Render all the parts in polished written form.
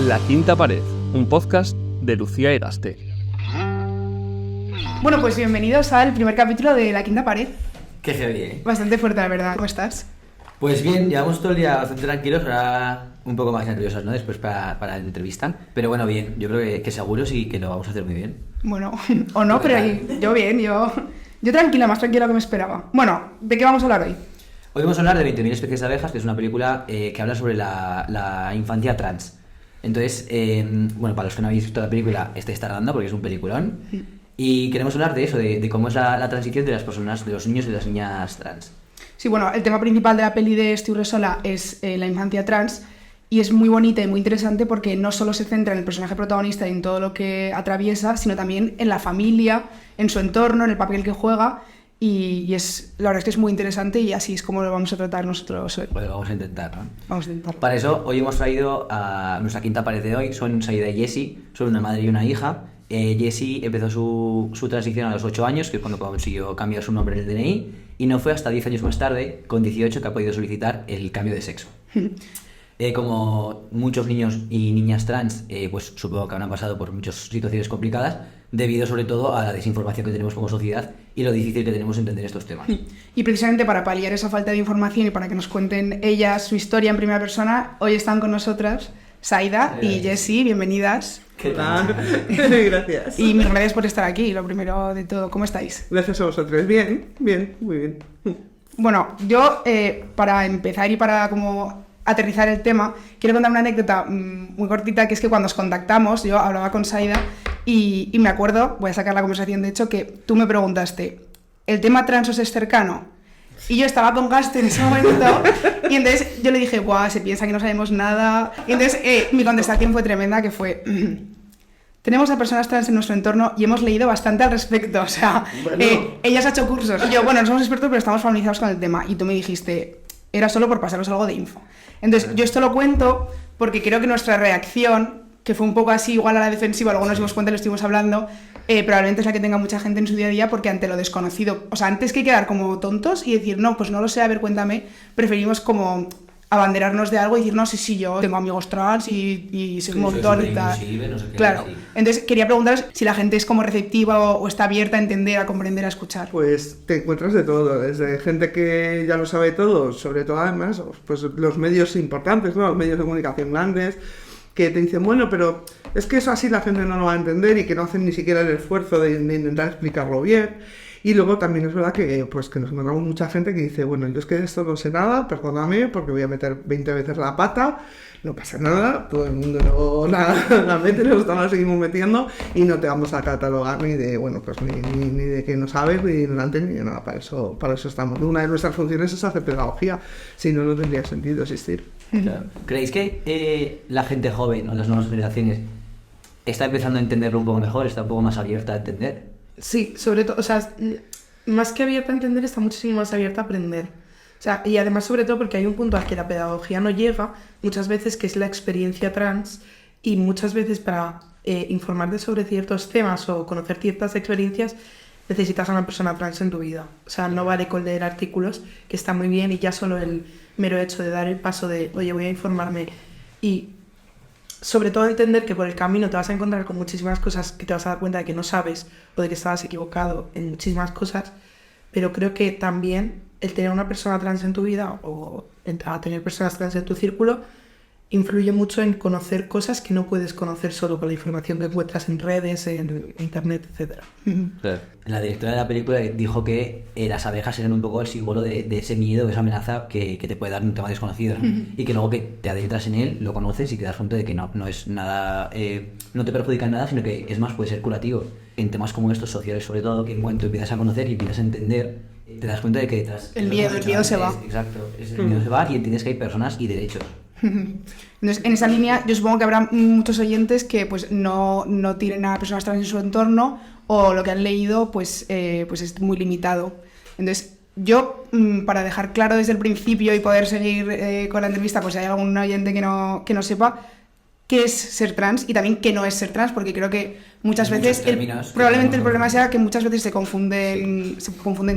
La Quinta Pared, un podcast de Lucía Eraste. Bueno, pues bienvenidos al primer capítulo de La Quinta Pared. Qué heavy, ¿eh? Bastante fuerte, la verdad. ¿Cómo estás? Pues bien, llevamos todo el día bastante tranquilos, ahora un poco más nerviosos, ¿no? Después para la entrevista. Pero bueno, bien, yo creo que seguros y que lo vamos a hacer muy bien. Bueno, o no, pero yo bien, yo tranquila, más tranquila que me esperaba. Bueno, ¿de qué vamos a hablar hoy? Hoy vamos a hablar de 20.000 especies de abejas, que es una película que habla sobre la infancia trans. Entonces, bueno, para los que no habéis visto la película, estáis tardando porque es un peliculón. Y queremos hablar de eso, de cómo es la transición de las personas, de los niños y de las niñas trans. Sí, bueno, el tema principal de la peli de Stu Resola es la infancia trans, y es muy bonita y muy interesante porque no solo se centra en el personaje protagonista y en todo lo que atraviesa, sino también en la familia, en su entorno, en el papel que juega, y la verdad es que es muy interesante, y así es como lo vamos a tratar nosotros hoy. Bueno, vamos a intentar, ¿no? Vamos a intentar. Para eso, hoy hemos traído a nuestra quinta pared de hoy. Son Saida y Jessie, son una madre y una hija. Jessie empezó su transición a los 8 años, que es cuando consiguió cambiar su nombre en el DNI, y no fue hasta 10 años más tarde, con 18, que ha podido solicitar el cambio de sexo. Como muchos niños y niñas trans, pues supongo que habrán pasado por muchas situaciones complicadas, debido sobre todo a la desinformación que tenemos como sociedad y lo difícil que tenemos entender estos temas. Y precisamente para paliar esa falta de información y para que nos cuenten ellas su historia en primera persona, hoy están con nosotras Saida y Jessie, bienvenidas. ¿Qué tal? Gracias. Y mil gracias por estar aquí, lo primero de todo. ¿Cómo estáis? Gracias a vosotros. Bien, muy bien. Bueno, yo para empezar y para como aterrizar el tema, quiero contar una anécdota muy cortita, que es que cuando os contactamos, yo hablaba con Saida y me acuerdo, voy a sacar la conversación de hecho, que tú me preguntaste, ¿el tema trans os es cercano? Y yo estaba con gasto en ese momento, y entonces yo le dije, guau, se piensa que no sabemos nada. Y entonces mi contestación fue tremenda, que fue, tenemos a personas trans en nuestro entorno y hemos leído bastante al respecto, o sea, bueno. Ella se ha hecho cursos. Y yo, bueno, no somos expertos, pero estamos familiarizados con el tema. Y tú me dijiste, era solo por pasaros algo de info. Entonces, yo esto lo cuento porque creo que nuestra reacción, que fue un poco así, igual a la defensiva, luego nos dimos cuenta y lo estuvimos hablando, probablemente es la que tenga mucha gente en su día a día, porque ante lo desconocido, o sea, antes que quedar como tontos y decir, no, pues no lo sé, a ver, cuéntame, preferimos como abanderarnos de algo y decir, no, sí, yo tengo amigos trans y soy un montón y tal. No sé qué, claro, sí. Entonces quería preguntaros si la gente es como receptiva o está abierta a entender, a comprender, a escuchar. Pues te encuentras de todo, desde gente que ya lo sabe todo, sobre todo además, pues los medios importantes, ¿no? Los medios de comunicación grandes, que te dicen, bueno, pero es que eso así la gente no lo va a entender y que no hacen ni siquiera el esfuerzo de intentar explicarlo bien. Y luego también es verdad que nos encontramos mucha gente que dice, bueno, yo es que de esto no sé nada, perdóname, porque voy a meter 20 veces la pata, no pasa nada, todo el mundo la mete, nosotros la seguimos metiendo y no te vamos a catalogar ni de, bueno, pues ni de que no sabes, ni de ignorante, ni de nada, para eso estamos. Una de nuestras funciones es hacer pedagogía, si no, no tendría sentido existir. Claro. ¿Creéis que la gente joven o las nuevas generaciones está empezando a entenderlo un poco mejor, está un poco más abierta a entender? Sí, sobre todo, o sea, más que abierta a entender, está muchísimo más abierta a aprender. O sea, y además sobre todo porque hay un punto al que la pedagogía no llega, muchas veces, que es la experiencia trans, y muchas veces para informarte sobre ciertos temas o conocer ciertas experiencias necesitas a una persona trans en tu vida. O sea, no vale con leer artículos, que está muy bien, y ya solo el mero hecho de dar el paso de, oye, voy a informarme, y sobre todo entender que por el camino te vas a encontrar con muchísimas cosas que te vas a dar cuenta de que no sabes o de que estabas equivocado en muchísimas cosas, pero creo que también el tener una persona trans en tu vida o a tener personas trans en tu círculo influye mucho en conocer cosas que no puedes conocer solo con la información que encuentras en redes, en internet, etc. Claro. La directora de la película dijo que las abejas eran un poco el símbolo de ese miedo, de esa amenaza que te puede dar un tema desconocido, ¿no? Y que luego que te adentras en él, lo conoces y te das cuenta de que no es nada, no te perjudica en nada, sino que es más, puede ser curativo. En temas como estos, sociales sobre todo, que en cuanto empiezas a conocer y empiezas a entender, te das cuenta de que detrás... El miedo se va. Exacto, el miedo se va y entiendes que hay personas y derechos. Entonces, en esa línea, yo supongo que habrá muchos oyentes que pues no tienen a personas trans en su entorno, o lo que han leído pues es muy limitado. Entonces, yo, para dejar claro desde el principio y poder seguir con la entrevista, pues si hay algún oyente que no sepa qué es ser trans y también qué no es ser trans, porque creo que muchas veces probablemente el problema sea que muchas veces se confunden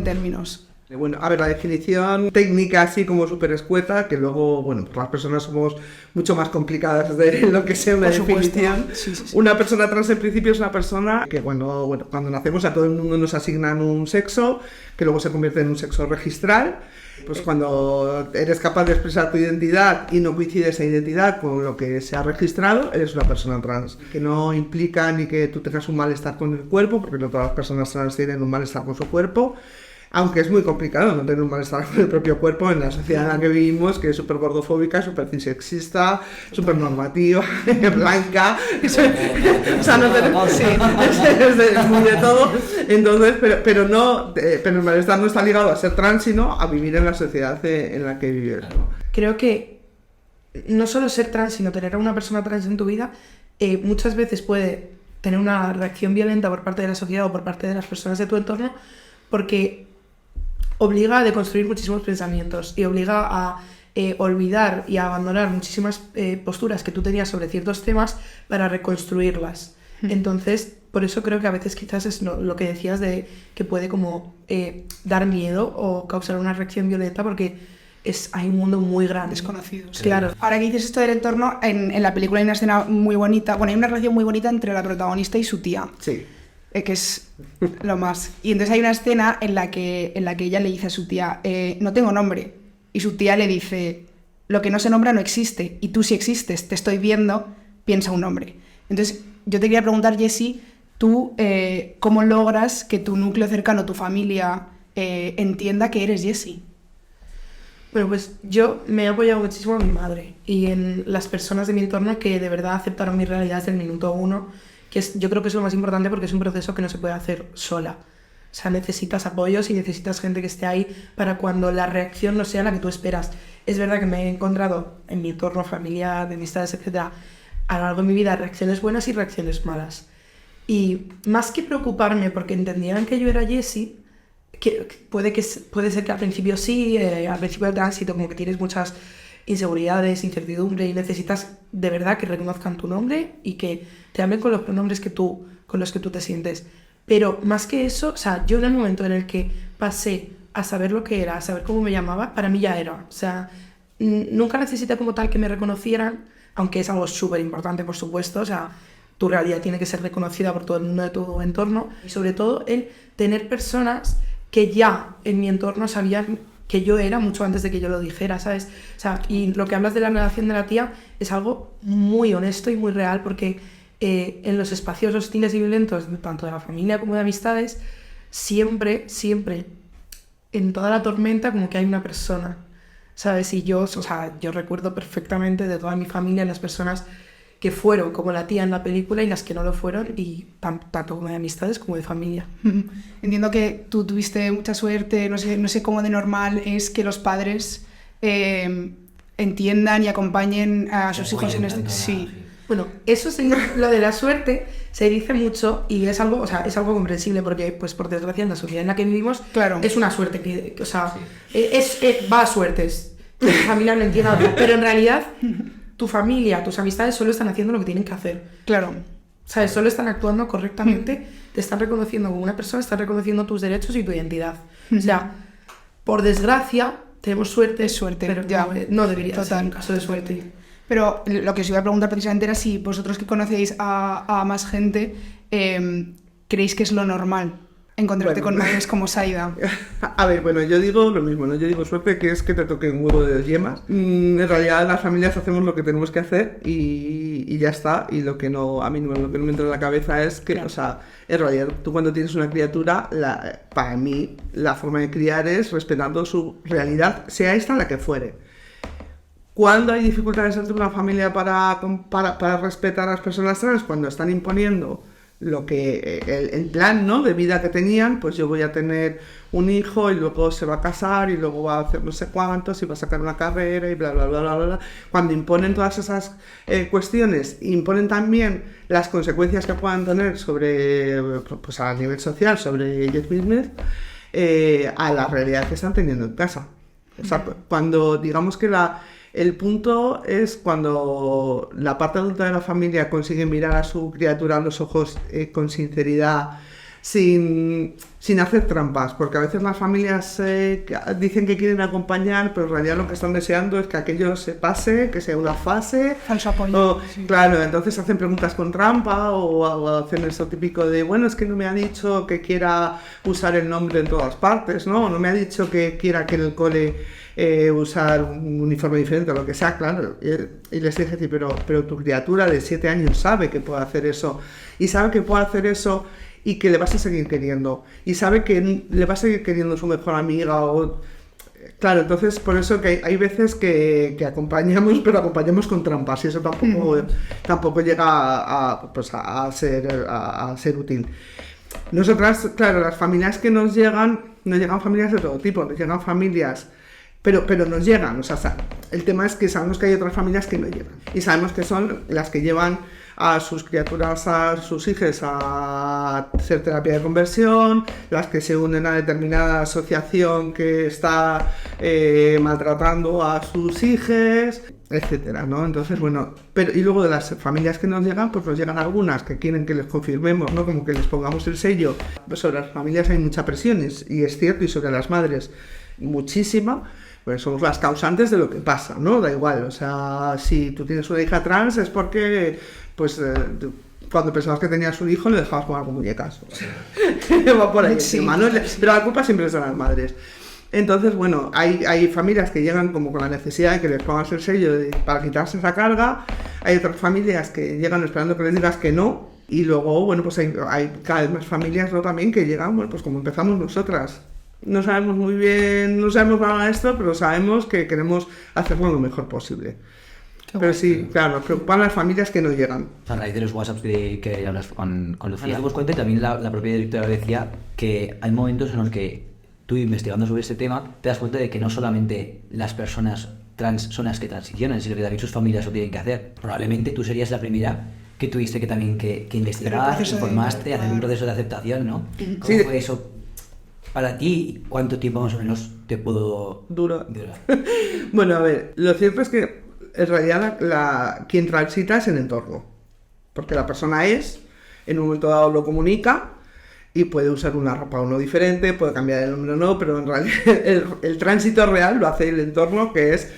términos. Bueno, a ver, la definición técnica así como súper escueta, que luego, bueno, pues las personas somos mucho más complicadas de lo que sea una Por supuesto. definición. Sí. Una persona trans en principio es una persona que bueno, cuando nacemos a todo el mundo nos asignan un sexo, que luego se convierte en un sexo registral. Pues cuando eres capaz de expresar tu identidad y no coincide esa identidad con lo que se ha registrado, eres una persona trans. Que no implica ni que tú tengas un malestar con el cuerpo, porque no todas las personas trans tienen un malestar con su cuerpo, aunque es muy complicado no tener un malestar con el propio cuerpo en la sociedad en la que vivimos, que es súper gordofóbica, súper cisexista, súper normativa, blanca, o sea, no tenemos, sí, es muy de todo. Entonces, pero el malestar no está ligado a ser trans, sino a vivir en la sociedad en la que vives, ¿no? Creo que no solo ser trans, sino tener a una persona trans en tu vida, muchas veces puede tener una reacción violenta por parte de la sociedad o por parte de las personas de tu entorno, porque obliga a deconstruir muchísimos pensamientos y obliga a olvidar y a abandonar muchísimas posturas que tú tenías sobre ciertos temas para reconstruirlas. Entonces, por eso creo que a veces quizás es lo que decías de que puede como dar miedo o causar una reacción violenta, porque hay un mundo muy grande. Desconocido. Sí. Claro. Ahora que dices esto del entorno, en la película hay una escena muy bonita, bueno, hay una relación muy bonita entre la protagonista y su tía. Sí. Que es lo más. Y entonces hay una escena en la que ella le dice a su tía, no tengo nombre. Y su tía le dice, lo que no se nombra no existe. Y tú sí existes, te estoy viendo, piensa un nombre. Entonces yo te quería preguntar, Jessie, tú, ¿cómo logras que tu núcleo cercano, tu familia, entienda que eres Jessie? Bueno, pues yo me he apoyado muchísimo en mi madre y en las personas de mi entorno que de verdad aceptaron mi realidad desde el minuto uno, yo creo que es lo más importante, porque es un proceso que no se puede hacer sola. O sea, necesitas apoyos y necesitas gente que esté ahí para cuando la reacción no sea la que tú esperas. Es verdad que me he encontrado en mi entorno familiar, de amistades, etcétera, a lo largo de mi vida reacciones buenas y reacciones malas. Y más que preocuparme porque entendían que yo era Jessie, puede ser que al principio sí, al principio del tránsito como que tienes muchas inseguridades, incertidumbre, y necesitas de verdad que reconozcan tu nombre y que te hablen con los pronombres con los que tú te sientes. Pero más que eso, o sea, yo en el momento en el que pasé a saber lo que era, a saber cómo me llamaba, para mí ya era. O sea, nunca necesité como tal que me reconocieran, aunque es algo súper importante, por supuesto. O sea, tu realidad tiene que ser reconocida por todo el mundo de tu entorno. Y sobre todo el tener personas que ya en mi entorno sabían que yo era mucho antes de que yo lo dijera, ¿sabes? O sea, y lo que hablas de la relación de la tía es algo muy honesto y muy real, porque en los espacios hostiles y violentos, tanto de la familia como de amistades, siempre, en toda la tormenta, como que hay una persona, ¿sabes? Y yo recuerdo perfectamente de toda mi familia las personas que fueron como la tía en la película y las que no lo fueron, y tanto como de amistades como de familia. Entiendo que tú tuviste mucha suerte, no sé cómo de normal es que los padres entiendan y acompañen a sus hijos en este... Sí. Bueno, eso lo de la suerte se dice mucho y es algo comprensible, porque pues por desgracia en la sociedad en la que vivimos, claro, es una suerte que o sea, va a suertes. Tu familia no entiende algo, pero en realidad tu familia, tus amistades solo están haciendo lo que tienen que hacer. Claro. ¿Sabes? Solo están actuando correctamente, te están reconociendo como una persona, están reconociendo tus derechos y tu identidad. O sea, por desgracia, tenemos suerte. Es suerte, pero ya. no debería ser un caso de suerte. Pero lo que os iba a preguntar precisamente era si vosotros, que conocéis a más gente, creéis que es lo normal encontrarte con madres como Saida. A ver, bueno, yo digo lo mismo, ¿no? Yo digo suerte, que es que te toque un huevo de dos yemas. En realidad las familias hacemos lo que tenemos que hacer y ya está. Y lo que no, a mí lo que no me entra en la cabeza es que, claro, o sea, en realidad tú cuando tienes una criatura, para mí la forma de criar es respetando su realidad, sea esta la que fuere. ¿Cuándo hay dificultades entre una familia para respetar a las personas trans? Cuando están imponiendo lo que el plan, ¿no?, de vida que tenían. Pues yo voy a tener un hijo y luego se va a casar y luego va a hacer no sé cuántos y va a sacar una carrera y bla, bla, bla, bla, bla. Cuando imponen todas esas cuestiones, imponen también las consecuencias que puedan tener sobre, pues a nivel social, sobre ellos mismos, a la realidad que están teniendo en casa. O sea, cuando digamos que el punto es cuando la parte adulta de la familia consigue mirar a su criatura a los ojos con sinceridad, sin hacer trampas, porque a veces las familias dicen que quieren acompañar, pero en realidad lo que están deseando es que aquello se pase, que sea una fase. Falso apoyo. Sí. Claro, entonces hacen preguntas con trampa o hacen eso típico de, bueno, es que no me ha dicho que quiera usar el nombre en todas partes, ¿no? No me ha dicho que quiera que en el cole usar un uniforme diferente o lo que sea, claro. Y les dije, sí, pero tu criatura de 7 años sabe que puede hacer eso, y sabe que puede hacer eso y que le vas a seguir queriendo, y sabe que le va a seguir queriendo su mejor amiga o... Claro, entonces por eso que hay veces que acompañamos, pero acompañamos con trampas y eso tampoco llega a ser útil. Nosotras, claro, las familias que nos llegan familias de todo tipo, nos llegan familias... Pero nos llegan, o sea, el tema es que sabemos que hay otras familias que no llegan, y sabemos que son las que llevan a sus criaturas, a sus hijos a hacer terapia de conversión, las que se unen a determinada asociación que está maltratando a sus hijos, etcétera, ¿no? Entonces, bueno, y luego de las familias que nos llegan, pues nos llegan algunas que quieren que les confirmemos, ¿no? Como que les pongamos el sello. Pues sobre las familias hay mucha presión, y es cierto, y sobre las madres muchísima. Pues somos las causantes de lo que pasa, ¿no? Da igual, o sea, si tú tienes una hija trans es porque, pues, cuando pensabas que tenías un hijo le dejabas jugar con muñecas. O sea, va por ahí sí. encima, ¿no? Pero la culpa siempre es de las madres. Entonces, bueno, hay familias que llegan como con la necesidad de que les pongas el sello para quitarse esa carga. Hay otras familias que llegan esperando que les digas que no. Y luego, bueno, pues hay cada vez más familias, ¿no? También que llegan, bueno, pues como empezamos nosotras. No sabemos muy bien, no sabemos nada de esto, pero sabemos que queremos hacerlo lo mejor posible. Pero sí, claro, nos preocupan las familias que no llegan. A raíz de los WhatsApps que hablas con Lucía, nos dimos cuenta, y también la propia directora decía que hay momentos en los que tú, investigando sobre este tema, te das cuenta de que no solamente las personas trans son las que transicionan, sino que también sus familias lo tienen que hacer. Probablemente tú serías la primera que tuviste que también que investigar, informaste, hacer un proceso de aceptación, ¿no? ¿Cómo fue eso para ti? ¿Cuánto tiempo más o menos te pudo durar? Bueno, a ver, lo cierto es que en realidad quien transita es el entorno, porque la persona en un momento dado lo comunica y puede usar una ropa o no diferente, puede cambiar el nombre o no, pero en realidad el tránsito real lo hace el entorno, que es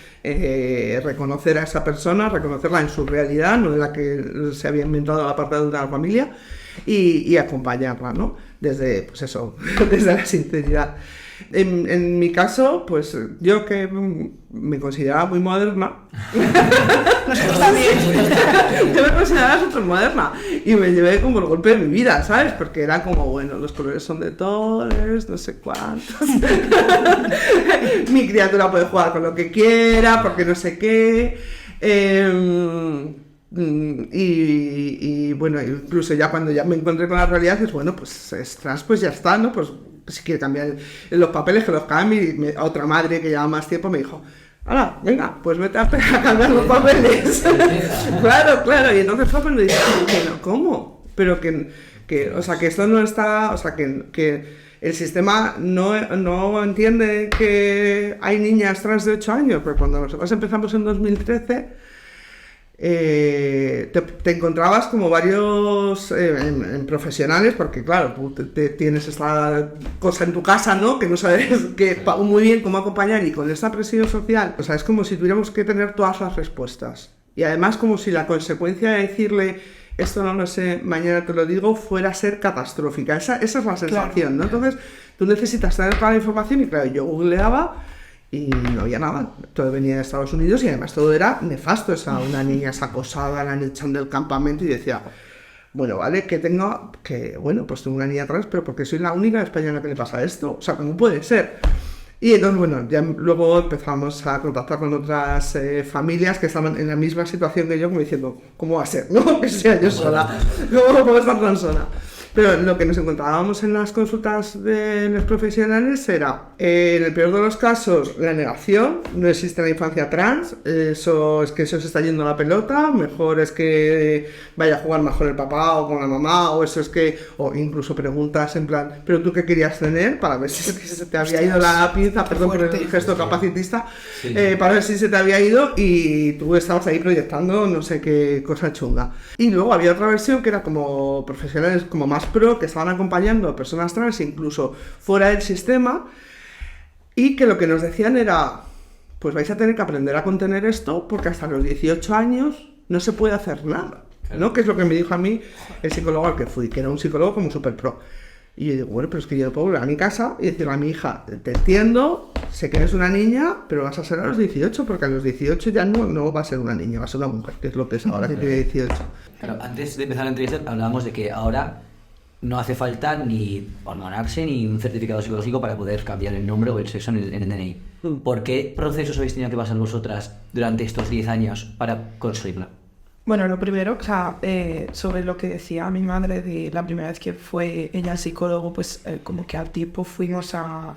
reconocer a esa persona, reconocerla en su realidad, no en la que se había inventado la parte de la familia, y acompañarla, ¿no? Desde, pues eso, desde la sinceridad. En mi caso, pues yo que me consideraba muy moderna, yo me consideraba súper moderna y me llevé como el golpe de mi vida, ¿sabes? Porque era como, bueno, los colores son de todos, no sé cuántos. Mi criatura puede jugar con lo que quiera, porque no sé qué. Y bueno, incluso ya cuando ya me encontré con la realidad es, bueno, pues es trans, pues ya está, ¿no? Pues si quiere cambiar los papeles, que los cambie. Y otra madre que lleva más tiempo me dijo, ¡hala, venga, pues vete a cambiar los papeles! Claro, y entonces fue cuando dije, ¿cómo? Pero o sea, que esto no está, o sea, que el sistema no entiende que hay niñas trans de 8 años, pero cuando nosotros empezamos en 2013... te encontrabas como varios en profesionales, porque claro, tú tienes esta cosa en tu casa, ¿no? Que no sabes muy bien cómo acompañar, y con esta presión social, o sea, es como si tuviéramos que tener todas las respuestas, y además como si la consecuencia de decirle esto no lo sé, mañana te lo digo, fuera a ser catastrófica. Esa es la sensación, claro, ¿no? Entonces tú necesitas tener toda la información, y claro, yo googleaba y no había nada, todo venía de Estados Unidos, y además todo era nefasto. Una niña es acosada, la han echado del campamento, y decía, bueno, vale, bueno, pues tengo una niña trans, pero porque soy la única española que le pasa esto, o sea, ¿cómo puede ser? Y entonces, bueno, ya luego empezamos a contactar con otras familias que estaban en la misma situación que yo, como diciendo, ¿cómo va a ser, no? Que sea yo sola, ¿cómo estar tan sola? Pero lo que nos encontrábamos en las consultas de los profesionales era, en el peor de los casos, la negación, no existe la infancia trans, eso se está yendo a la pelota, mejor es que vaya a jugar más con el papá o con la mamá, o o incluso preguntas en plan, ¿pero tú qué querías tener? Para ver si se te había ido la pinza, perdón por el gesto capacitista, sí. Para ver si se te había ido y tú estabas ahí proyectando no sé qué cosa chunga. Y luego había otra versión que era como profesionales como más pro que estaban acompañando a personas trans, incluso fuera del sistema, y que lo que nos decían era, pues vais a tener que aprender a contener esto porque hasta los 18 años no se puede hacer nada, ¿no? Que es lo que me dijo a mí el psicólogo al que fui, que era un psicólogo como súper pro. Y yo digo, bueno, pero es que yo puedo volver a mi casa y decirle a mi hija, te entiendo, sé que eres una niña, pero vas a ser a los 18, porque a los 18 ya no va a ser una niña, va a ser una mujer, que es lo que es ahora que tiene 18. Claro, antes de empezar la entrevista hablábamos de que ahora no hace falta ni hormonarse ni un certificado psicológico para poder cambiar el nombre o el sexo en el DNI. ¿Por qué procesos habéis tenido que pasar vosotras durante estos 10 años para conseguirlo? Bueno, lo primero, o sea, sobre lo que decía mi madre de la primera vez que fue ella al psicólogo, pues como que al tiempo fuimos a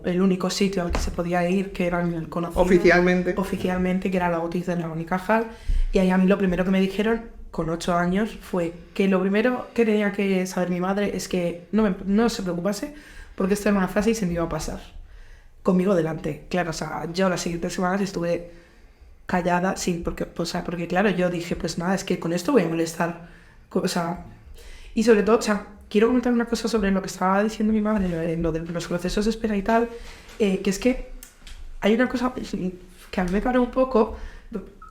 el único sitio al que se podía ir, que era en el conocido. Oficialmente, que era la Otis de la Unicajal. Y ahí a mí lo primero que me dijeron, con 8 años, fue que lo primero que tenía que saber mi madre es que no se preocupase, porque esto era una frase y se me iba a pasar. Conmigo delante. Claro, o sea, yo las siguientes semanas estuve callada, sí, porque claro, yo dije, pues nada, es que con esto voy a molestar, o sea, y sobre todo, o sea, quiero comentar una cosa sobre lo que estaba diciendo mi madre, lo de los procesos de espera y tal, que es que hay una cosa que a mí me cabrea un poco,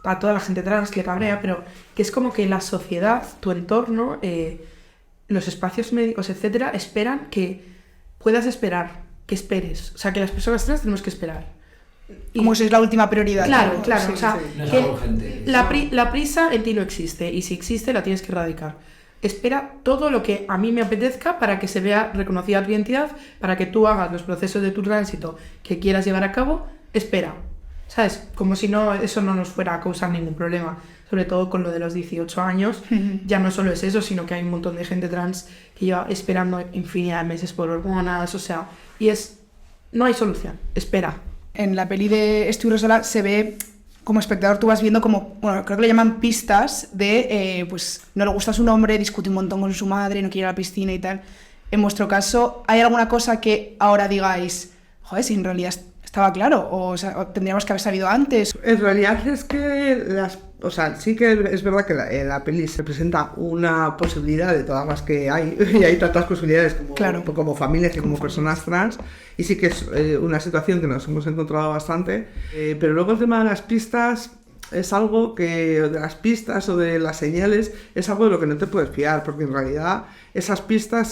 a toda la gente trans le cabrea, pero que es como que la sociedad, tu entorno, los espacios médicos, etcétera, esperan que puedas esperar, que esperes, o sea, que las personas trans tenemos que esperar. Como si es la última prioridad. Claro, Sí, o sea, No es que algo urgente. la prisa en ti no existe, y si existe la tienes que erradicar. Espera todo lo que a mí me apetezca para que se vea reconocida tu identidad, para que tú hagas los procesos de tu tránsito que quieras llevar a cabo, espera, ¿sabes? Como si eso no nos fuera a causar ningún problema, sobre todo con lo de los 18 años, ya no solo es eso, sino que hay un montón de gente trans que lleva esperando infinidad de meses por hormonas, o sea, no hay solución, espera. En la peli de Estoy Rosola se ve, como espectador tú vas viendo como, bueno, creo que le llaman pistas de, pues no le gusta su nombre, discute un montón con su madre, no quiere ir a la piscina y tal. En vuestro caso, ¿hay alguna cosa que ahora digáis, joder, si en realidad estaba claro, o sea, tendríamos que haber sabido antes? En realidad es que sí que es verdad que en la peli se presenta una posibilidad de todas las que hay, y hay tantas posibilidades como familias y como personas trans, y sí que es una situación que nos hemos encontrado bastante, pero luego el tema de las pistas es algo que, de las pistas o de las señales, es algo de lo que no te puedes fiar, porque en realidad esas pistas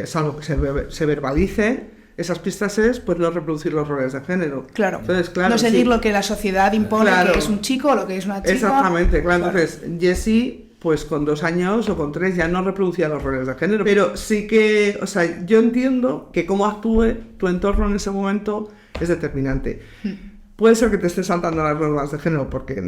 salvo que se verbalice, esas pistas es pues no reproducir los roles de género. Claro. Entonces, claro, no seguir lo que la sociedad impone, que es un chico o lo que es una chica. Exactamente, claro. Entonces, Jessie, pues con 2 años o con 3 ya no reproducía los roles de género. Pero sí que, o sea, yo entiendo que cómo actúe tu entorno en ese momento es determinante. Puede ser que te estés saltando las normas de género porque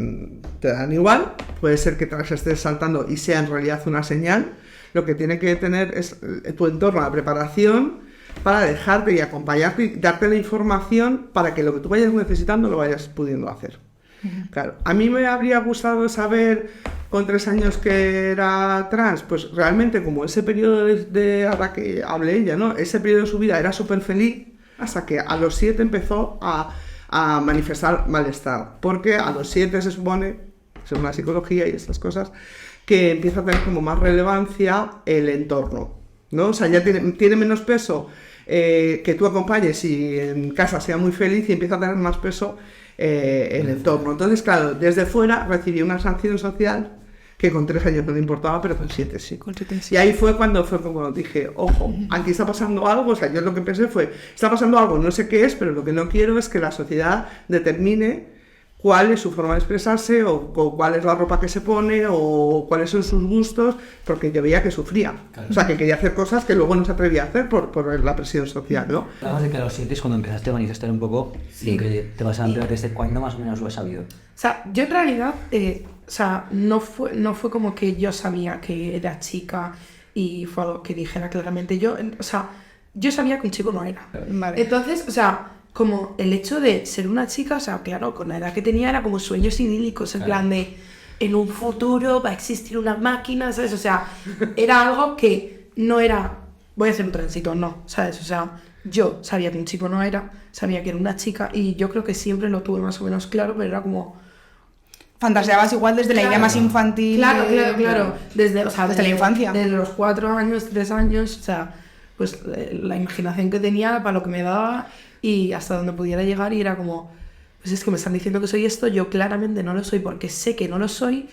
te dan igual, puede ser que te las estés saltando y sea en realidad una señal. Lo que tiene que tener es tu entorno, la preparación, para dejarte y acompañarte y darte la información para que lo que tú vayas necesitando lo vayas pudiendo hacer. Claro, a mí me habría gustado saber con 3 años que era trans, pues realmente como ese periodo de ahora que hablé ella, ¿no? Ese periodo de su vida era súper feliz hasta que a los 7 empezó a manifestar malestar, porque a los 7 se supone, según la psicología y estas cosas, que empieza a tener como más relevancia el entorno, ¿no? O sea, ya tiene menos peso que tú acompañes y en casa sea muy feliz y empieza a tener más peso el entorno. Entonces, claro, desde fuera recibí una sanción social que con 3 años no le importaba, pero con 7 sí. Y ahí fue cuando dije, ojo, aquí está pasando algo. O sea, yo lo que pensé fue, está pasando algo, no sé qué es, pero lo que no quiero es que la sociedad determine cuál es su forma de expresarse o cuál es la ropa que se pone o cuáles son sus gustos, porque yo veía que sufría. Claro. O sea, que quería hacer cosas que luego no se atrevía a hacer por la presión social, ¿no? Hablabas de que a los 7 cuando empezaste a manifestar un poco y que te vas a ampliar desde cuándo más o menos lo has sabido. O sea, yo en realidad, no fue como que yo sabía que era chica y fue algo que dijera claramente. Yo sabía que un chico no era. Vale. Entonces, o sea, como el hecho de ser una chica, o sea, claro, con la edad que tenía era como sueños idílicos, en plan de en un futuro va a existir una máquina, ¿sabes? O sea, era algo que no era, voy a hacer un tránsito, no, ¿sabes? O sea, yo sabía que un chico no era, sabía que era una chica y yo creo que siempre lo tuve más o menos claro, pero era como fantaseabas igual desde la idea más infantil. Claro. Desde la infancia. Desde los 4 años, 3 años, o sea, pues la imaginación que tenía para lo que me daba y hasta donde pudiera llegar, y era como, pues es que me están diciendo que soy esto, yo claramente no lo soy porque sé que no lo soy,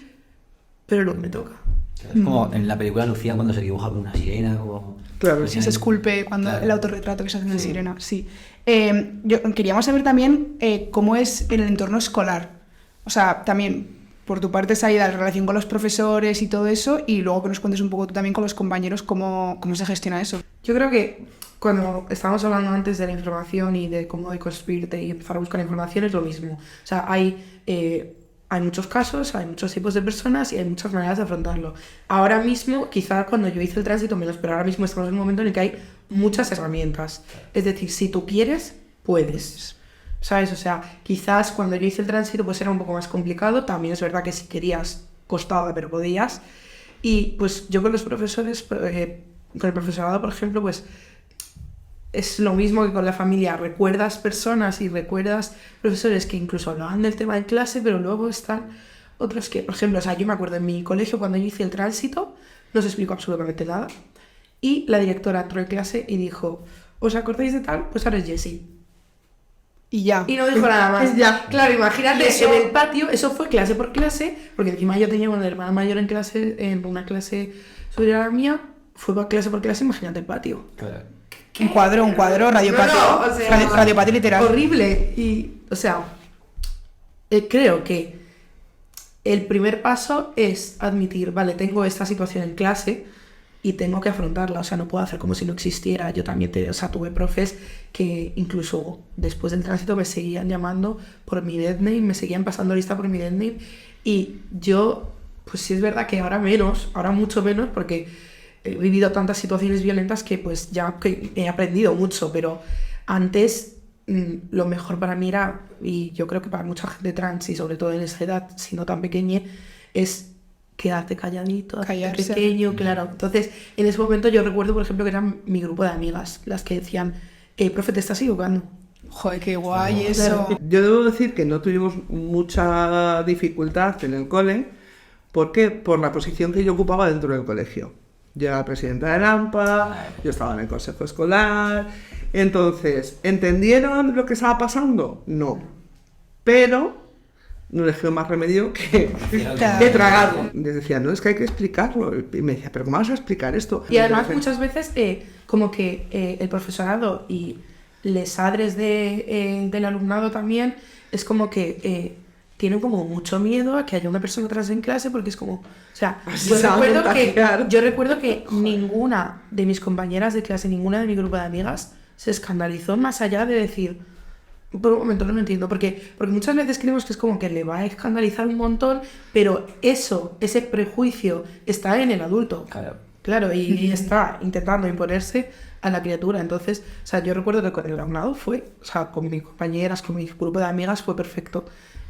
pero es lo que me toca. Es como en la película Lucía cuando se dibuja con una sirena, como... Claro, Sí, se esculpe cuando Claro. el autorretrato que se hace en Sirena, sí. Queríamos saber también cómo es en el entorno escolar. O sea, también, por tu parte, Saida, la relación con los profesores y todo eso, y luego que nos cuentes un poco tú también con los compañeros cómo se gestiona eso. Yo creo que cuando estábamos hablando antes de la información y de cómo deconstruirte y empezar a buscar información es lo mismo. O sea, hay muchos casos, hay muchos tipos de personas y hay muchas maneras de afrontarlo. Ahora mismo, quizá cuando yo hice el tránsito menos, pero ahora mismo estamos en un momento en el que hay muchas herramientas. Es decir, si tú quieres, puedes. ¿Sabes? O sea, quizás cuando yo hice el tránsito pues era un poco más complicado. También es verdad que si querías costaba, pero podías. Y pues yo con los profesores, con el profesorado, por ejemplo, pues es lo mismo que con la familia. Recuerdas personas y recuerdas profesores que incluso hablaban del tema en clase, pero luego están otros que, por ejemplo, o sea, yo me acuerdo en mi colegio cuando yo hice el tránsito, no se explicó absolutamente nada. Y la directora entró en clase y dijo, ¿os acordáis de tal? Pues ahora es Jessie. Y ya. Y no dijo nada más. Ya. Claro, imagínate, Y eso- en el patio, eso fue clase por clase, porque encima yo tenía una hermana mayor en clase, en una clase superior a la mía, fue clase por clase, imagínate el patio. Claro. Un cuadro, radio No, patio. no, o sea, Radio patio literal. Horrible. Y, o sea, creo que el primer paso es admitir, vale, tengo esta situación en clase y tengo que afrontarla, o sea, no puedo hacer como si no existiera. Yo también tuve profes que incluso después del tránsito me seguían llamando por mi dead name, me seguían pasando lista por mi dead name, y yo, pues sí es verdad que ahora menos, ahora mucho menos, porque he vivido tantas situaciones violentas que pues ya que he aprendido mucho, pero antes lo mejor para mí era, y yo creo que para mucha gente trans y sobre todo en esa edad, siendo tan pequeña, es quedarte calladito, hacerte Callarse. pequeño, claro. Entonces, en ese momento yo recuerdo, por ejemplo, que eran mi grupo de amigas las que decían, profe, te estás equivocando. Joder, qué guay Claro. eso. Yo debo decir que no tuvimos mucha dificultad en el cole. ¿Por qué? Por la posición que yo ocupaba dentro del colegio. Yo era presidenta de AMPA, yo estaba en el consejo escolar. Entonces, ¿entendieron lo que estaba pasando? No. Pero no les quedó más remedio que tragarlo. Les decía, no, es que hay que explicarlo. Y me decía, ¿pero cómo vas a explicar esto? Y además muchas veces como que el profesorado y les adres del alumnado también es como que tienen como mucho miedo a que haya una persona atrás en clase, porque es como, o sea, Así se va a contagiar. yo recuerdo que ninguna de mis compañeras de clase, ninguna de mi grupo de amigas se escandalizó más allá de decir, por un momento no lo entiendo, porque muchas veces creemos que es como que le va a escandalizar un montón, pero ese prejuicio está en el adulto. Claro, y está intentando imponerse a la criatura. Entonces, o sea, yo recuerdo que con el alumnado con mis compañeras, con mi grupo de amigas fue perfecto.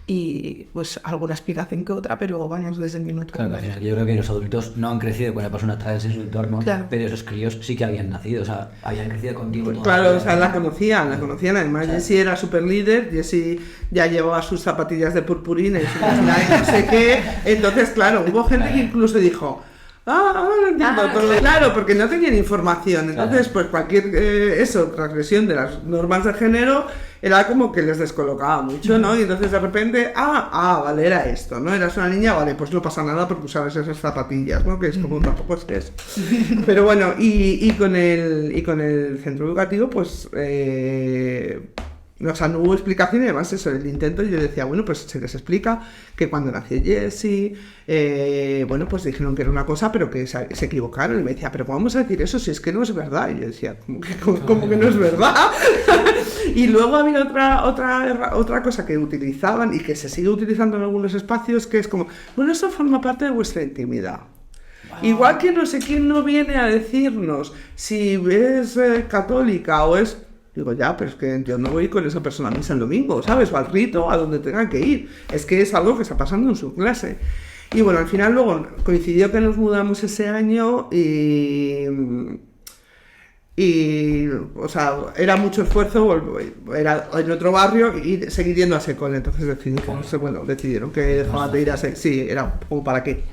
Y pues alguna explicación que otra, pero vamos desde el minuto. Claro, al final yo creo que los adultos no han crecido con la persona trans en su entorno, Claro. pero esos críos sí que habían nacido, o sea, habían crecido contigo. toda Claro, la o sea, vida. la conocían. Además, Claro. Jessie era súper líder, Jessie ya llevaba sus zapatillas de purpurina y su mochila y no sé qué. Entonces, claro, hubo gente que incluso dijo, ahora lo entiendo todo. Claro, porque no tenían información. Entonces, pues cualquier transgresión de las normas de género era como que les descolocaba mucho, ¿no? Y entonces de repente, vale, era esto, ¿no? Eras una niña, vale, pues no pasa nada porque usabas esas zapatillas, ¿no? Que es como tampoco es eso. Pero bueno, y con el centro educativo, pues o sea, no hubo explicación y además eso, el intento, yo decía, bueno, pues se les explica que cuando nació Jessie, bueno, pues dijeron que era una cosa, pero que se equivocaron. Y me decía, pero ¿cómo vamos a decir eso si es que no es verdad? Y yo decía, ¿cómo que no es verdad? Y luego había otra cosa que utilizaban y que se sigue utilizando en algunos espacios, que es como, bueno, esto forma parte de vuestra intimidad. Igual que no sé quién no viene a decirnos si es católica o es... Digo, ya, pero es que yo no voy con esa persona a misa el domingo, ¿sabes? O al rito, a donde tenga que ir. Es que es algo que está pasando en su clase. Y bueno, al final luego coincidió que nos mudamos ese año y Y, o sea, era mucho esfuerzo, era en otro barrio y seguir yendo a ese cole. Entonces decidieron que dejaban de ir a ese. Sí, era como para qué.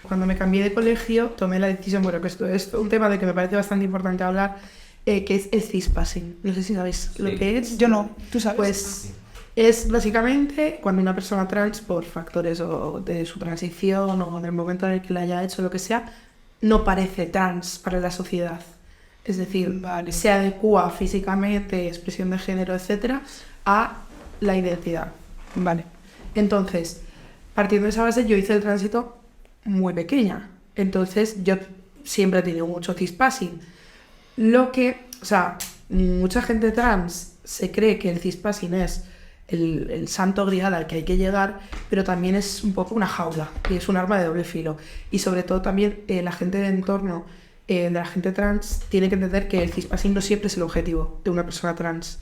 Cuando me cambié de colegio, tomé la decisión, bueno, que esto es un tema de que me parece bastante importante hablar, que es el cispassing. No sé si sabéis lo que es. Yo no, tú sabes. Pues es básicamente cuando una persona trans, por factores o de su transición o del momento en el que la haya hecho, lo que sea, no parece trans para la sociedad. Es decir, se adecua físicamente, expresión de género, etcétera, a la identidad. Vale. Entonces, partiendo de esa base, yo hice el tránsito muy pequeña. Entonces, yo siempre he tenido mucho cispassing. O sea, mucha gente trans se cree que el cispassing es el santo grial al que hay que llegar, pero también es un poco una jaula, y es un arma de doble filo. Y sobre todo también la gente de entorno de la gente trans tiene que entender que el cispassing no siempre es el objetivo de una persona trans.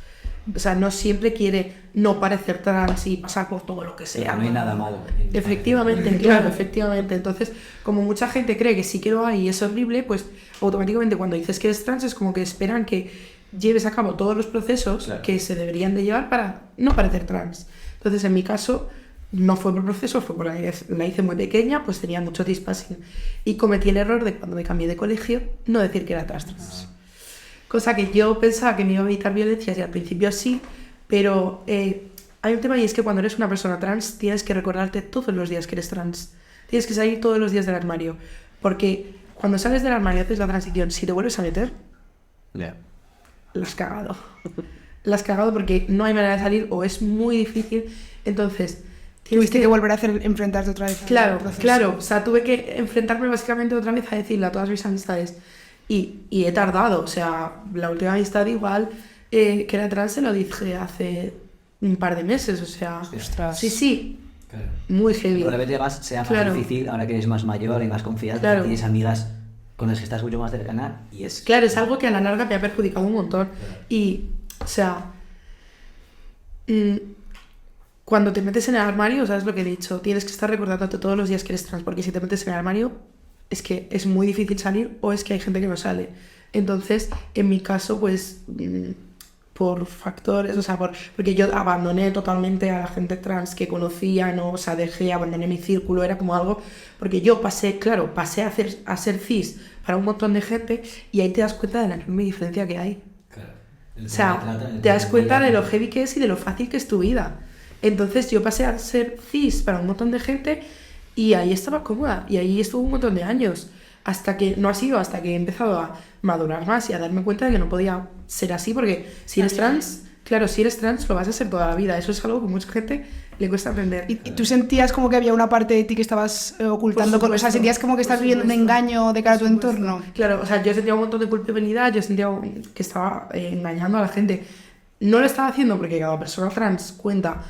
O sea, no siempre quiere no parecer trans y pasar por todo lo que sea. No hay nada malo. Efectivamente, claro, efectivamente. Entonces, como mucha gente cree que sí que lo hay y es horrible, pues automáticamente cuando dices que eres trans es como que esperan que lleves a cabo todos los procesos que se deberían de llevar para no parecer trans. Entonces, en mi caso, no fue por proceso, fue porque la hice muy pequeña, pues tenía mucho cispassing. Y cometí el error de cuando me cambié de colegio, no decir que era trans. Cosa que yo pensaba que me iba a evitar violencias y al principio sí, pero hay un tema y es que cuando eres una persona trans tienes que recordarte todos los días que eres trans. Tienes que salir todos los días del armario. Porque cuando sales del armario haces la transición, si te vuelves a meter, la has cagado. La has cagado porque no hay manera de salir o es muy difícil. Entonces, tuviste que volver a enfrentarte otra vez. Claro. O sea, tuve que enfrentarme básicamente otra vez a decirle a todas mis amistades. Y he tardado, o sea, la última amistad igual que era trans se lo dije hace un par de meses, o sea... Ostras. Sí, claro. Muy heavy. Probablemente sea más difícil ahora que eres más mayor y más confiada, tienes amigas con las que estás mucho más cercana y es... Claro, es algo que a la larga me ha perjudicado un montón. Claro. Y, o sea, cuando te metes en el armario, ¿sabes lo que he dicho? Tienes que estar recordándote todos los días que eres trans, porque si te metes en el armario... es que es muy difícil salir o es que hay gente que no sale. Entonces, en mi caso, pues, por factores, o sea, porque yo abandoné totalmente a la gente trans que conocía, ¿no? O sea, abandoné mi círculo, era como algo... Porque yo pasé a ser cis para un montón de gente y ahí te das cuenta de la enorme diferencia que hay. Claro. O sea, te das cuenta de lo heavy que es y de lo fácil que es tu vida. Entonces, yo pasé a ser cis para un montón de gente... Y ahí estaba cómoda, y ahí estuvo un montón de años, hasta que he empezado a madurar más y a darme cuenta de que no podía ser así, porque si eres trans, lo vas a ser toda la vida, eso es algo que mucha gente le cuesta aprender. ¿Y tú sentías como que había una parte de ti que estabas ocultando? O sea, ¿sentías como que estás viviendo un engaño de cara a tu entorno? Claro, o sea, yo sentía un montón de culpabilidad, yo sentía que estaba engañando a la gente. No lo estaba haciendo porque cada persona trans cuenta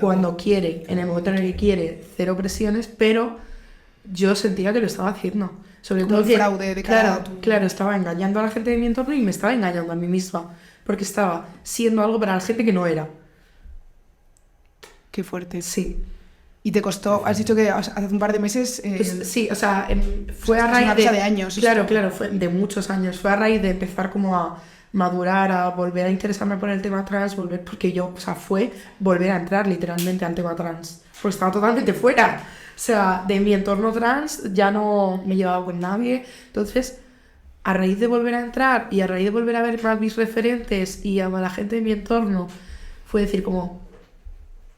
cuando quiere, en el momento en el que quiere, cero presiones, pero yo sentía que lo estaba haciendo. Sobre como todo un fraude de cara a tu... Claro, estaba engañando a la gente de mi entorno y me estaba engañando a mí misma, porque estaba siendo algo para la gente que no era. Qué fuerte. Sí. ¿Y te costó? Has dicho que hace un par de meses... Pues, sí, o sea, fue a raíz de años. Claro, fue de muchos años. Fue a raíz de empezar como a madurar, a volver a interesarme por el tema trans, porque yo, o sea, fue volver a entrar literalmente al tema trans, porque estaba totalmente fuera, o sea, de mi entorno trans, ya no me llevaba con nadie. Entonces, a raíz de volver a entrar y a raíz de volver a ver más mis referentes y a la gente de mi entorno, fue decir como,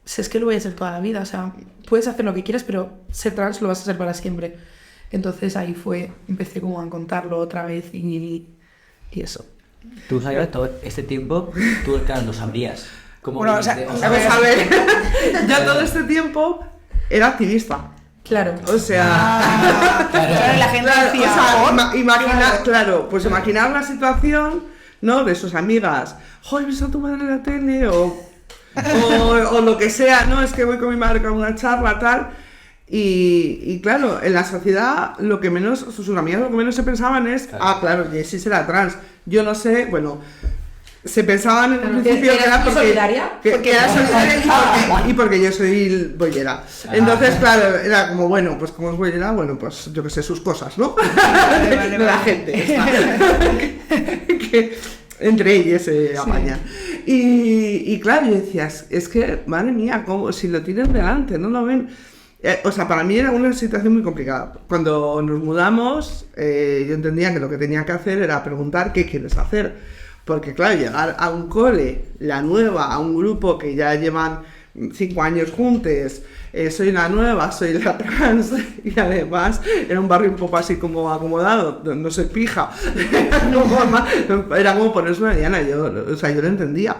si es que lo voy a hacer toda la vida, o sea, puedes hacer lo que quieras, pero ser trans lo vas a hacer para siempre. Entonces ahí empecé como a contarlo otra vez y eso. Tú sabías todo este tiempo, tú claro, lo sabrías. Bueno, o sea, a ver, ya todo este tiempo era activista. Claro. O sea, claro, la gente decía, pues imaginar una situación, ¿no? De sus amigas, ¡joder, ves a tu madre en la tele! O lo que sea, ¿no? Es que voy con mi madre a una charla, tal. Y claro, en la sociedad lo que menos, sus amigas lo que menos se pensaban es, claro, Jessie será trans. Yo no sé, bueno, se pensaban en Claro, un principio que era porque, solidaria, que era solidaria y porque yo soy bollera. Entonces, claro, era como, bueno, pues como es bollera, bueno, pues yo que sé, sus cosas, ¿no? Vale, De la gente esta. que entre ellos se apañan. Y claro, yo decía, es que, madre mía, como si lo tienen delante, no lo ven. O sea, para mí era una situación muy complicada. Cuando nos mudamos, yo entendía que lo que tenía que hacer era preguntar qué quieres hacer. Porque claro, llegar a un cole, la nueva, a un grupo que ya llevan 5 años juntos, soy la nueva, soy la trans, y además era un barrio un poco así como acomodado, no soy pija, era como ponerse una diana, yo lo entendía.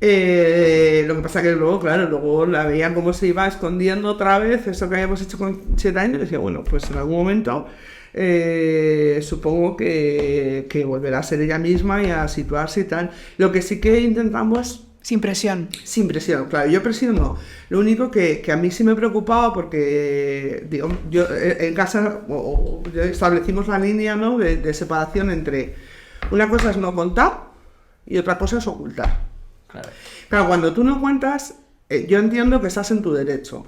Lo que pasa que luego, claro, luego la veía cómo se iba escondiendo otra vez eso que habíamos hecho con 7 años, y decía, bueno, pues en algún momento supongo que volverá a ser ella misma y a situarse y tal. Lo que sí que intentamos... Sin presión. Sin presión, claro, yo presión no. Lo único que a mí sí me preocupaba porque, digo, yo en casa ya establecimos la línea, ¿no?, de separación entre una cosa es no contar y otra cosa es ocultar. Claro, cuando tú no cuentas, yo entiendo que estás en tu derecho.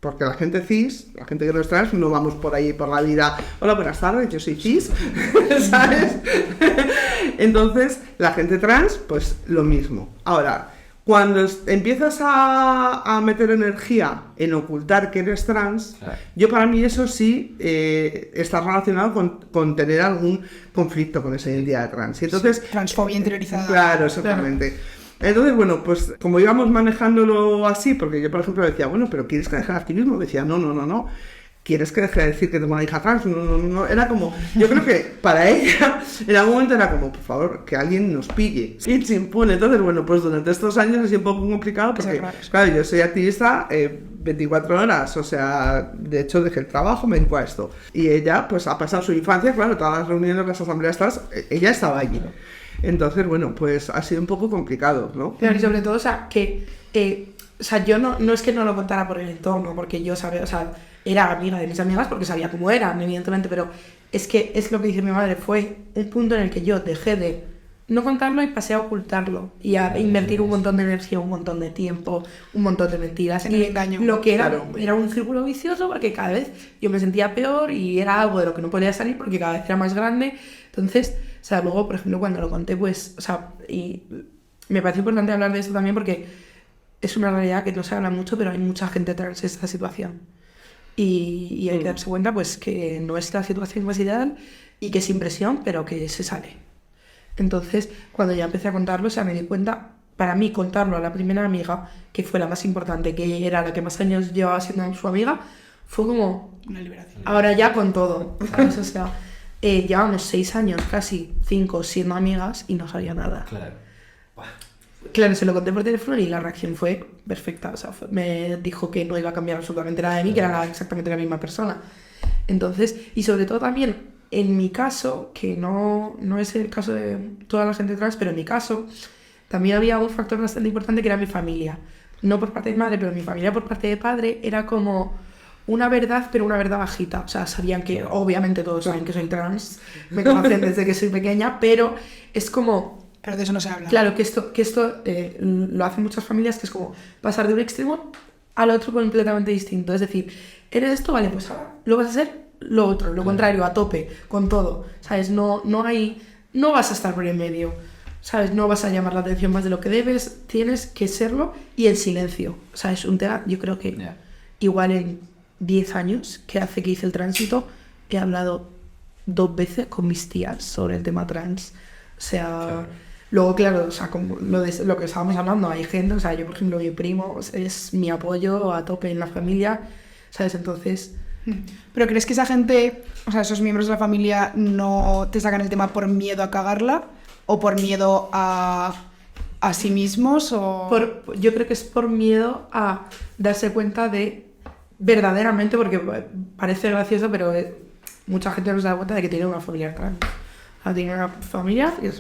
Porque la gente cis, la gente que no es trans, no vamos por ahí por la vida, hola, buenas tardes, yo soy cis, ¿sabes? Entonces, la gente trans, pues lo mismo. Ahora, cuando empiezas a meter energía en ocultar que eres trans, claro, yo para mí eso sí está relacionado con tener algún conflicto con esa identidad trans. Y entonces, transfobia interiorizada. Claro, exactamente. Claro. Entonces, bueno, pues como íbamos manejándolo así, porque yo, por ejemplo, decía, bueno, pero ¿quieres que deje el activismo? Decía, no. ¿Quieres que deje de decir que tengo una hija trans? No. Era como, yo creo que para ella, en algún momento era como, por favor, que alguien nos pille. Y se impone. Entonces, bueno, pues durante estos años ha sido un poco complicado porque, claro, yo soy activista 24 horas, o sea, de hecho dejé el trabajo, me dedico a esto. Y ella, pues ha pasado su infancia, claro, todas las reuniones, las asambleas, ella estaba allí. Entonces, bueno, pues ha sido un poco complicado, ¿no? Pero y sobre todo, o sea, que yo no es que no lo contara por el entorno, porque yo sabía, o sea, era amiga de mis amigas porque sabía cómo eran, evidentemente, pero es que es lo que dice mi madre, fue un punto en el que yo dejé de no contarlo y pasé a ocultarlo y a invertir un montón de energía, un montón de tiempo, un montón de mentiras. En el engaño. Lo que era un círculo vicioso porque cada vez yo me sentía peor y era algo de lo que no podía salir porque cada vez era más grande. Entonces, o sea, luego, por ejemplo, cuando lo conté, pues, o sea, y me parece importante hablar de esto también porque es una realidad que no se habla mucho, pero hay mucha gente trans en esta situación. Y hay que darse cuenta, pues, que no es la situación más ideal y que es sin presión, pero que se sale. Entonces, cuando ya empecé a contarlo, o sea, me di cuenta, para mí, contarlo a la primera amiga, que fue la más importante, que era la que más años llevaba siendo su amiga, fue como... una liberación. Ahora ya con todo, ¿sabes? O sea, llevamos 6 años, casi 5, siendo amigas y no sabía nada. Claro, se lo conté por teléfono y la reacción fue perfecta. O sea, me dijo que no iba a cambiar absolutamente nada de mí, que era exactamente la misma persona. Entonces, y sobre todo también... En mi caso, que no es el caso de toda la gente trans, pero en mi caso también había un factor bastante importante que era mi familia. No por parte de madre, pero mi familia por parte de padre era como una verdad, pero una verdad bajita. O sea, sabían que, obviamente todos saben que soy trans, me conocen desde que soy pequeña, pero es como... Pero de eso no se habla. Claro, que esto lo hacen muchas familias, que es como pasar de un extremo al otro completamente distinto. Es decir, eres esto, vale, pues ahora lo vas a hacer lo otro, lo contrario, a tope, con todo, ¿sabes? No vas a estar por el medio, ¿sabes? No vas a llamar la atención más de lo que debes, tienes que serlo y en silencio, ¿sabes? Un tema, yo creo que igual en 10 años que hace que hice el tránsito, he hablado 2 veces con mis tías sobre el tema trans, o sea... Luego, claro, o sea, como lo que estábamos hablando, hay gente, o sea, yo por ejemplo, mi primo es mi apoyo a tope en la familia, ¿sabes? Entonces... ¿Pero crees que esa gente, o sea, esos miembros de la familia no te sacan el tema por miedo a cagarla o por miedo a sí mismos? O... Yo creo que es por miedo a darse cuenta de verdaderamente, porque parece gracioso, pero mucha gente no se da cuenta de que tiene una familia trans. O sea, tiene una familia y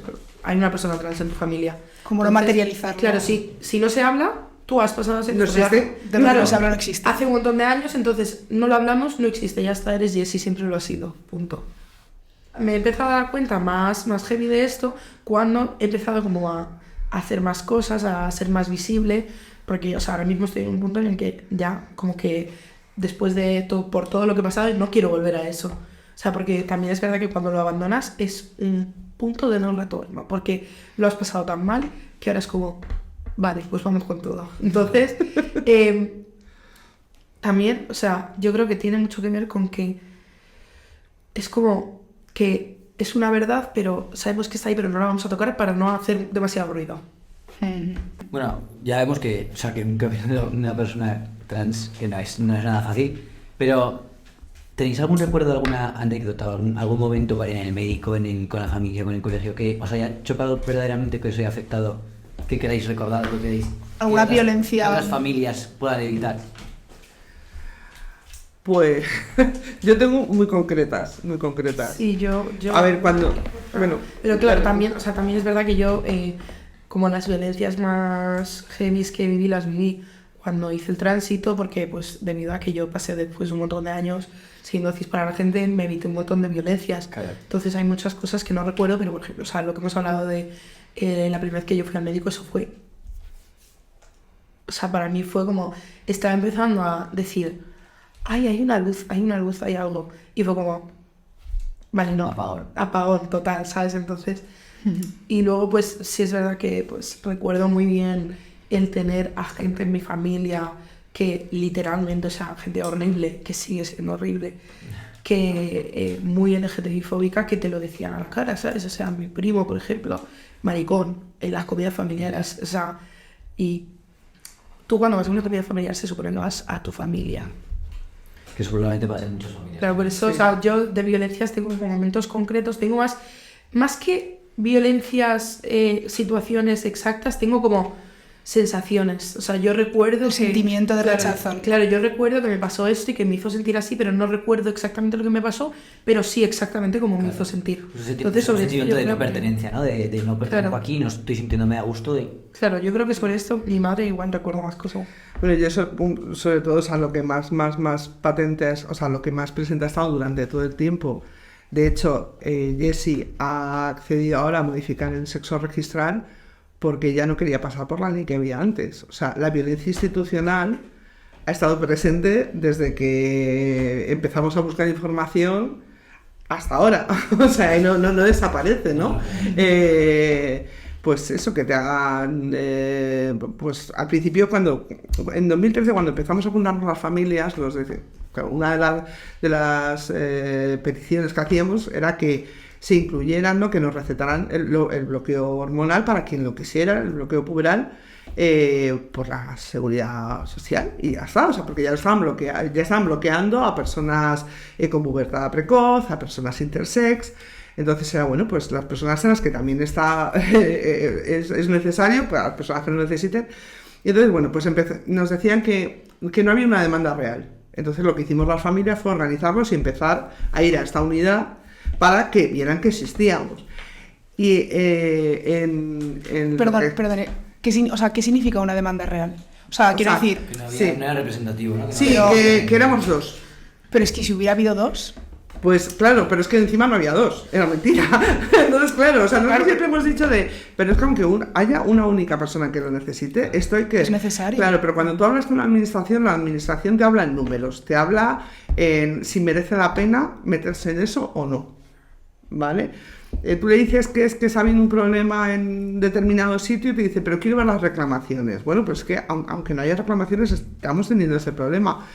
hay una persona trans en tu familia. ¿Cómo lo materializarlo? Claro, si no se habla... Tú has pasado a ser... No existe. Claro, se habla, no existe. Hace un montón de años, entonces no lo hablamos, no existe, ya está, eres Jessie, siempre lo has sido, punto. me he empezado a dar cuenta más heavy de esto cuando he empezado como a hacer más cosas, a ser más visible, porque, o sea, ahora mismo estoy en un punto en el que ya como que después de todo, por todo lo que he pasado, no quiero volver a eso. O sea, porque también es verdad que cuando lo abandonas es un punto de no retorno, porque lo has pasado tan mal que ahora es como, vale, pues vamos con todo. Entonces, también, o sea, yo creo que tiene mucho que ver con que es como que es una verdad, pero sabemos que está ahí, pero no la vamos a tocar para no hacer demasiado ruido. Bueno, ya vemos que, o sea, que nunca he visto una persona trans, que no es nada fácil, pero ¿tenéis algún recuerdo de alguna anécdota, algún momento en el médico, con la familia, con el colegio, que os haya chocado verdaderamente, que os haya afectado, que queráis recordar, que queréis ¿Alguna que violencia? que otras familias puedan evitar? Pues yo tengo muy concretas. Sí, yo... A ver, cuando... Bueno, Pero claro, también, o sea, también es verdad que yo, como las violencias más heavy que viví, las viví cuando hice el tránsito, porque pues debido a que yo pasé después un montón de años siendo cis para la gente, me evité un montón de violencias. Claro. Entonces hay muchas cosas que no recuerdo, pero por ejemplo, o sea, lo que hemos hablado de la primera vez que yo fui al médico, eso fue... O sea, para mí fue como... Estaba empezando a decir, ay, hay una luz, hay algo. Y fue como... Vale, no. Apagón total, ¿sabes? Entonces... Y luego, pues, sí es verdad que pues recuerdo muy bien el tener a gente en mi familia que literalmente, o sea, gente horrible, que sigue siendo horrible, que muy LGTBI-fóbica, que te lo decían a la cara, ¿sabes? O sea, mi primo, por ejemplo, maricón, en las comidas familiares, o sea, y tú cuando vas a una comida familiar se supone que vas a tu familia. Que seguramente para muchas familias. Claro, por eso, o sea, yo de violencias tengo momentos concretos, tengo más que violencias, situaciones exactas, tengo como sensaciones. O sea, yo recuerdo El sentimiento de rechazo. Claro, yo recuerdo que me pasó esto y que me hizo sentir así, pero no recuerdo exactamente lo que me pasó, pero sí exactamente cómo me hizo sentir. Entonces, sobre un sentimiento de no pertenencia, ¿no? De no pertenezco Claro. aquí, no estoy sintiéndome a gusto. Claro, yo creo que sobre esto mi madre igual recuerdo más cosas. bueno, yo sobre todo, o sea, lo que más patente es, o sea, lo que más presente ha estado durante todo el tiempo. De hecho, Jessie ha accedido ahora a modificar el sexo registral porque ya no quería pasar por la ley que había antes. O sea, la violencia institucional ha estado presente desde que empezamos a buscar información hasta ahora. O sea, no desaparece, ¿no? Pues eso, que te hagan... pues al principio, en 2013, cuando empezamos a juntarnos las familias, una de las peticiones que hacíamos era que se incluyeran, ¿no? Que nos recetaran el bloqueo hormonal para quien lo quisiera, el bloqueo puberal, por la seguridad social, y ya está, o sea, porque ya estaban bloqueando a personas con pubertad precoz, a personas intersex. Entonces era, bueno, pues las personas en las que también está es necesario, para las personas que lo necesiten. Y entonces, bueno, pues nos decían que no había una demanda real. Entonces lo que hicimos las familias fue organizarnos y empezar a ir a esta unidad para que vieran que existíamos. Y Perdone, ¿qué significa una demanda real? O sea, quiero decir... Que no, Sí. no era representativo, ¿no? Sí, que éramos dos. Pero es que si hubiera habido dos... Pues claro, pero es que encima no había dos, era mentira. Entonces, claro, o sea, nosotros siempre hemos dicho pero es que aunque haya una única persona que lo necesite, esto hay que... Es necesario. Claro, pero cuando tú hablas con la administración te habla en números, te habla en si merece la pena meterse en eso o no, ¿vale? Tú le dices que es que está habiendo un problema en determinado sitio y te dice, pero quiero ver las reclamaciones. Bueno, pues es que aunque no haya reclamaciones, estamos teniendo ese problema.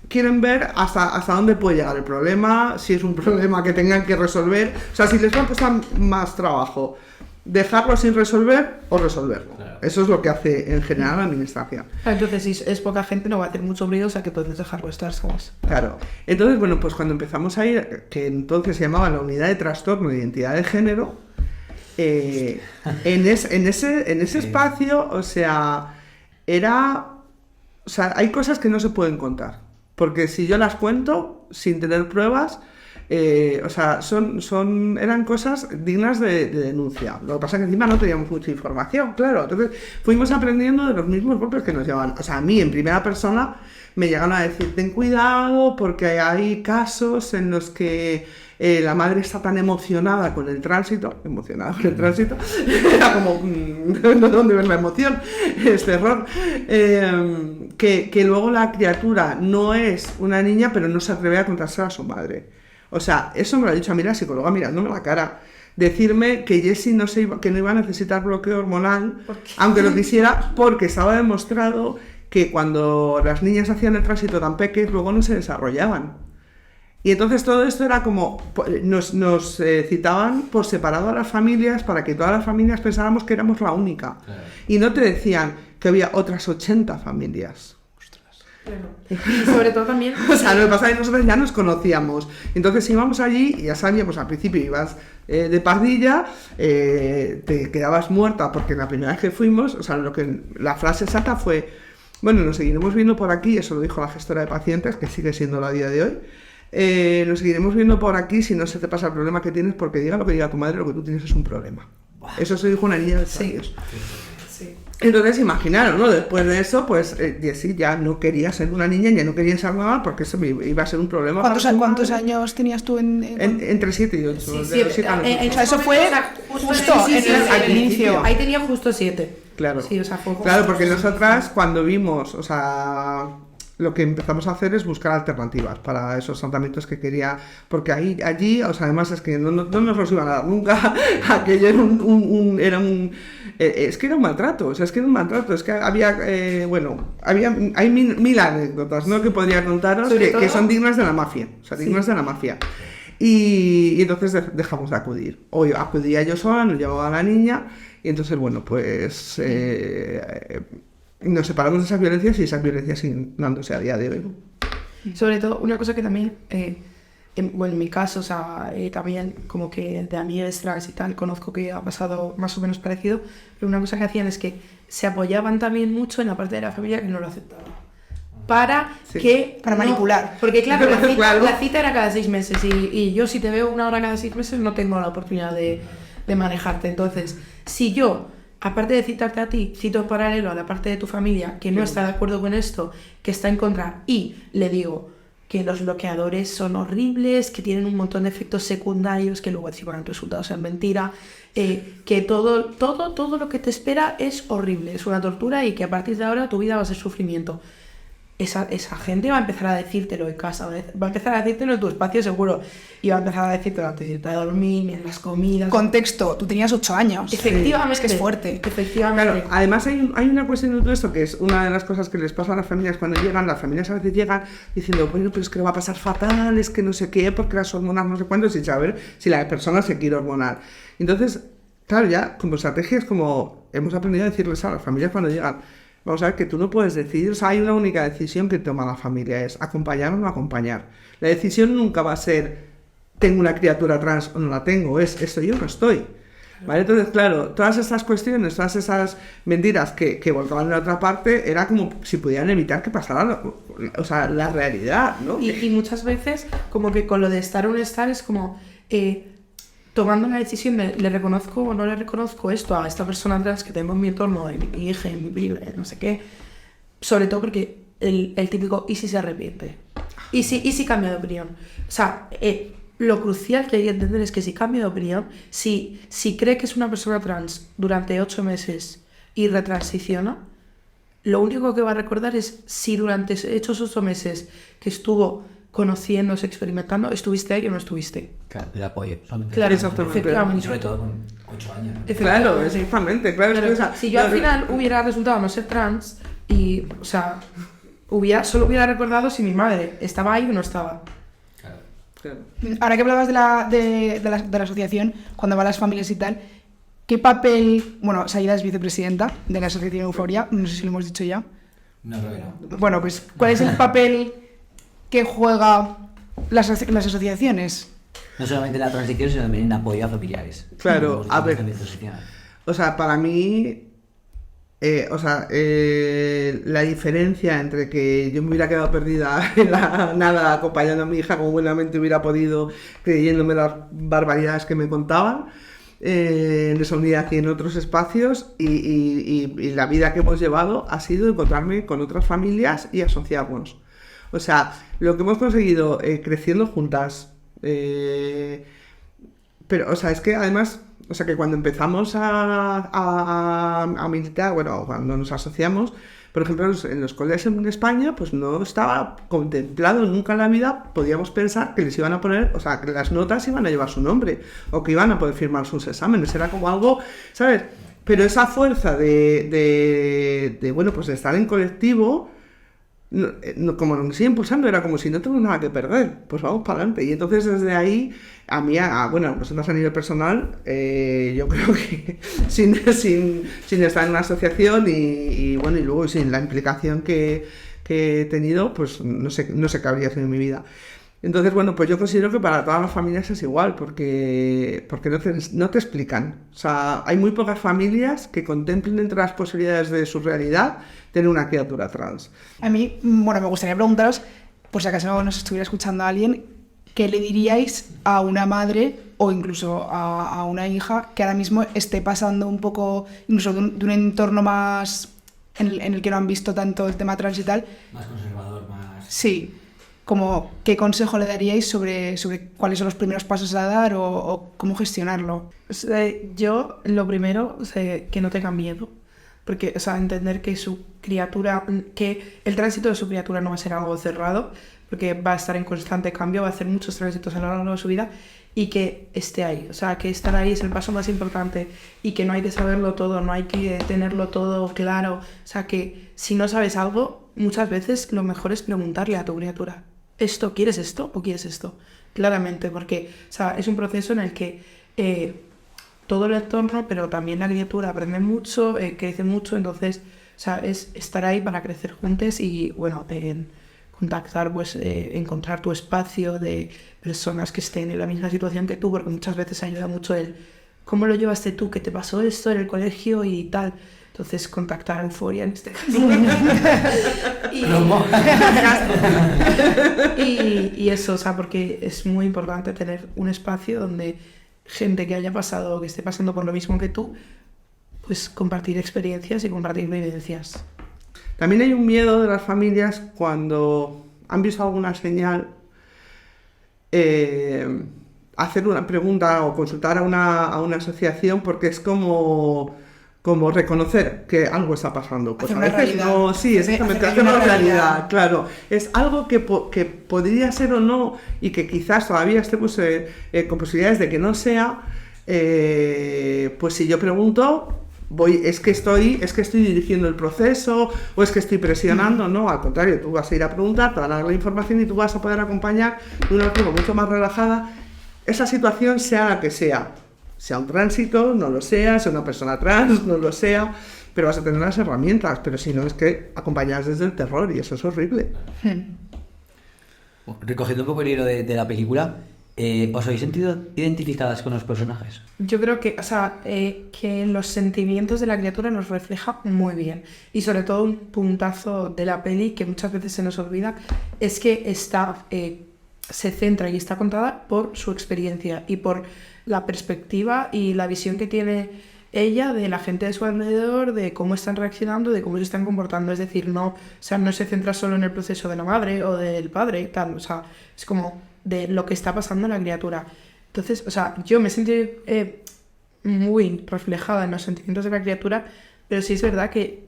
Quieren ver hasta dónde puede llegar el problema, si es un problema que tengan que resolver. O sea, si les va a costar más trabajo dejarlo sin resolver o resolverlo. Claro. Eso es lo que hace en general la administración. Entonces, si es poca gente, no va a hacer mucho brío, o sea que puedes dejarlo estar, ¿sabes? Claro. Entonces, bueno, pues cuando empezamos a ir, que entonces se llamaba la unidad de trastorno de identidad de género, en ese espacio, o sea, hay cosas que no se pueden contar. Porque si yo las cuento sin tener pruebas, o sea, eran cosas dignas de denuncia. Lo que pasa es que encima no teníamos mucha información, claro. Entonces fuimos aprendiendo de los mismos golpes que nos llevaban. O sea, a mí en primera persona me llegaron a decir, ten cuidado porque hay casos en los que la madre está tan emocionada con el tránsito, era como, ¿dónde ves la emoción? Es terror. Que luego la criatura no es una niña, pero no se atreve a contárselo a su madre. O sea, eso me lo ha dicho a mí la psicóloga mirándome la cara. Decirme que Jessie que no iba a necesitar bloqueo hormonal, aunque lo quisiera, porque estaba demostrado que cuando las niñas hacían el tránsito tan pequeño, luego no se desarrollaban. Y entonces todo esto era como, nos citaban por separado a las familias para que todas las familias pensáramos que éramos la única. Claro. Y no te decían que había otras 80 familias. Claro. Y sobre todo también... O sea, lo que pasa es que nosotros ya nos conocíamos. Entonces íbamos allí y ya sabíamos, al principio ibas de pardilla, te quedabas muerta porque la primera vez que fuimos, o sea, la frase exacta fue, bueno, nos seguiremos viendo por aquí, eso lo dijo la gestora de pacientes, que sigue siendo la día de hoy. Nos seguiremos viendo por aquí si no se te pasa el problema que tienes, porque diga lo que diga tu madre, lo que tú tienes es un problema. Eso se dijo una niña de 8 años. Sí. Entonces imaginaron, ¿no? Después de eso, pues Jessie ya no quería ser una niña, ya no quería ser nada porque eso iba a ser un problema. ¿Cuántos años tenías tú entre 7 y 8. Sí, o sea, eso fue justo al inicio. Ahí tenía justo 7. Claro. Sí, o sea, fue claro, porque nosotras cuando vimos, o sea, lo que empezamos a hacer es buscar alternativas para esos tratamientos que quería, porque allí, o sea, además es que no nos los iban a dar nunca, aquello era es que era un maltrato, o sea, es que era un maltrato, es que había, hay mil anécdotas, ¿no?, que podría contaros que son dignas de la mafia, o sea, dignas de la mafia. Y entonces dejamos de acudir. Hoy acudía yo sola, nos llevaba a la niña, y entonces, bueno, pues... nos separamos de esas violencias y esas violencias siguen dándose a día de hoy. Sobre todo, una cosa que también, en mi caso, o sea, también como que de amigas trans y tal, conozco que ha pasado más o menos parecido, pero una cosa que hacían es que se apoyaban también mucho en la parte de la familia que no lo aceptaba. Para manipular. Porque claro, la cita era cada 6 meses y yo si te veo una hora cada 6 meses no tengo la oportunidad de manejarte. Entonces, si yo... aparte de citarte a ti, cito en paralelo a la parte de tu familia que no está de acuerdo con esto, que está en contra, y le digo que los bloqueadores son horribles, que tienen un montón de efectos secundarios, que luego encima el resultado sea mentira, que todo lo que te espera es horrible, es una tortura y que a partir de ahora tu vida va a ser sufrimiento. Esa gente va a empezar a decírtelo en casa, va a empezar a decírtelo en tu espacio seguro y va a empezar a decírtelo antes de irte a dormir, en las comidas. Contexto, tú tenías 8 años. Efectivamente. Es que es fuerte. Efectivamente. Claro, además hay una cuestión de todo esto que es una de las cosas que les pasa a las familias cuando llegan. Las familias a veces llegan diciendo, bueno, pero es que lo va a pasar fatal, es que no sé qué, porque las hormonas no sé cuánto, sin saber si la persona se quiere hormonar. Entonces, claro, ya como estrategia es como hemos aprendido a decirles a las familias cuando llegan, vamos a ver que tú no puedes decidir, o sea, hay una única decisión que toma la familia, es acompañar o no acompañar. La decisión nunca va a ser, tengo una criatura trans o no la tengo, es estoy o no estoy. ¿Vale? Entonces, claro, todas estas cuestiones, todas esas mentiras que volcaban en la otra parte, era como si pudieran evitar que pasara, o sea, la realidad, ¿no? Y muchas veces, como que con lo de estar o no estar, es como... tomando la decisión de le reconozco o no le reconozco esto a esta persona trans que tengo en mi entorno, en mi hija, en mi prima, no sé qué, sobre todo porque el típico ¿y si se arrepiente? ¿Y si cambia de opinión? O sea, lo crucial que hay que entender es que si cambia de opinión, si cree que es una persona trans durante 8 meses y retransiciona, lo único que va a recordar es si durante esos 8 meses que estuvo conociéndose, experimentando, ¿estuviste ahí o no estuviste? Claro, el apoyo. Claro, efectivamente. Sobre todo con 8 años. ¿No? Claro, exactamente. Claro, si yo al final hubiera resultado no ser trans y, o sea, solo hubiera recordado si mi madre estaba ahí o no estaba. Claro. Ahora que hablabas de la asociación, cuando va a las familias y tal, ¿qué papel... Bueno, Saida es vicepresidenta de la asociación Euforia, no sé si lo hemos dicho ya. No, creo que no. Bueno, pues, ¿cuál es el papel que juega las asociaciones? No solamente en la transición, sino también en apoyo a familiares. Claro, a ver, o sea, para mí, la diferencia entre que yo me hubiera quedado perdida en la nada acompañando a mi hija como buenamente hubiera podido, creyéndome las barbaridades que me contaban, en esa unidad y en otros espacios, y la vida que hemos llevado ha sido encontrarme con otras familias y asociarnos. O sea, lo que hemos conseguido creciendo juntas, Pero, o sea, es que además, o sea, que cuando empezamos a militar, bueno, cuando nos asociamos, por ejemplo, en los colegios en España, pues no estaba contemplado nunca en la vida, podíamos pensar que les iban a poner, o sea, que las notas iban a llevar su nombre, o que iban a poder firmar sus exámenes, era como algo, ¿sabes? Pero esa fuerza bueno, pues de estar en colectivo, como nos sigue impulsando, era como si no tengo nada que perder, pues vamos para adelante. Y entonces desde ahí, bueno, nosotros a nivel personal, yo creo que sin estar en una asociación y bueno, y luego sin la implicación que he tenido, pues no sé qué habría sido en mi vida. Entonces, bueno, pues yo considero que para todas las familias es igual, porque no te explican. O sea, hay muy pocas familias que contemplen entre las posibilidades de su realidad tener una criatura trans. A mí, bueno, me gustaría preguntaros, por si acaso nos estuviera escuchando a alguien, ¿qué le diríais a una madre o incluso a una hija que ahora mismo esté pasando un poco, incluso de un entorno más en el que no han visto tanto el tema trans y tal? Más conservador, más... Sí. Como, ¿qué consejo le daríais sobre cuáles son los primeros pasos a dar o cómo gestionarlo? O sea, yo, lo primero, o sea, que no tengan miedo. Porque, o sea, entender que su criatura, que el tránsito de su criatura no va a ser algo cerrado, porque va a estar en constante cambio, va a hacer muchos tránsitos a lo largo de su vida, y que esté ahí. O sea, que estar ahí es el paso más importante, y que no hay que saberlo todo, no hay que tenerlo todo claro. O sea, que si no sabes algo, muchas veces lo mejor es preguntarle a tu criatura. ¿Quieres esto o quieres esto? Claramente, porque, o sea, es un proceso en el que todo el entorno, pero también la criatura aprende mucho, crece mucho, entonces, o sea, es estar ahí para crecer juntos y, bueno, contactar, pues, encontrar tu espacio de personas que estén en la misma situación que tú, porque muchas veces ayuda mucho el ¿cómo lo llevaste tú? ¿Que te pasó esto en el colegio y tal? Entonces, contactar a Euforia en este caso. y eso, o sea, porque es muy importante tener un espacio donde gente que haya pasado o que esté pasando por lo mismo que tú, pues compartir experiencias y compartir vivencias. También hay un miedo de las familias cuando han visto alguna señal, hacer una pregunta o consultar a una asociación, porque es como reconocer que algo está pasando. Pues a veces no, sí, exactamente, hacer una realidad, claro. Es algo que podría ser o no, y que quizás todavía estemos con posibilidades de que no sea, pues si yo pregunto, es que estoy dirigiendo el proceso, o es que estoy presionando, no, al contrario, tú vas a ir a preguntar, te van a dar la información y tú vas a poder acompañar de una forma mucho más relajada esa situación, sea la que sea un tránsito, no lo sea una persona trans, no lo sea, pero vas a tener las herramientas, pero si no es que acompañas desde el terror y eso es horrible. Recogiendo un poco el hilo de la película, ¿os habéis sentido identificadas con los personajes? Yo creo que, o sea, que los sentimientos de la criatura nos refleja muy bien, y sobre todo un puntazo de la peli que muchas veces se nos olvida es que se centra y está contada por su experiencia y por la perspectiva y la visión que tiene ella de la gente de su alrededor, de cómo están reaccionando, de cómo se están comportando. Es decir, no se centra solo en el proceso de la madre o del padre, tal, o sea, es como de lo que está pasando en la criatura. Entonces, o sea, yo me sentí muy reflejada en los sentimientos de la criatura, pero sí es verdad que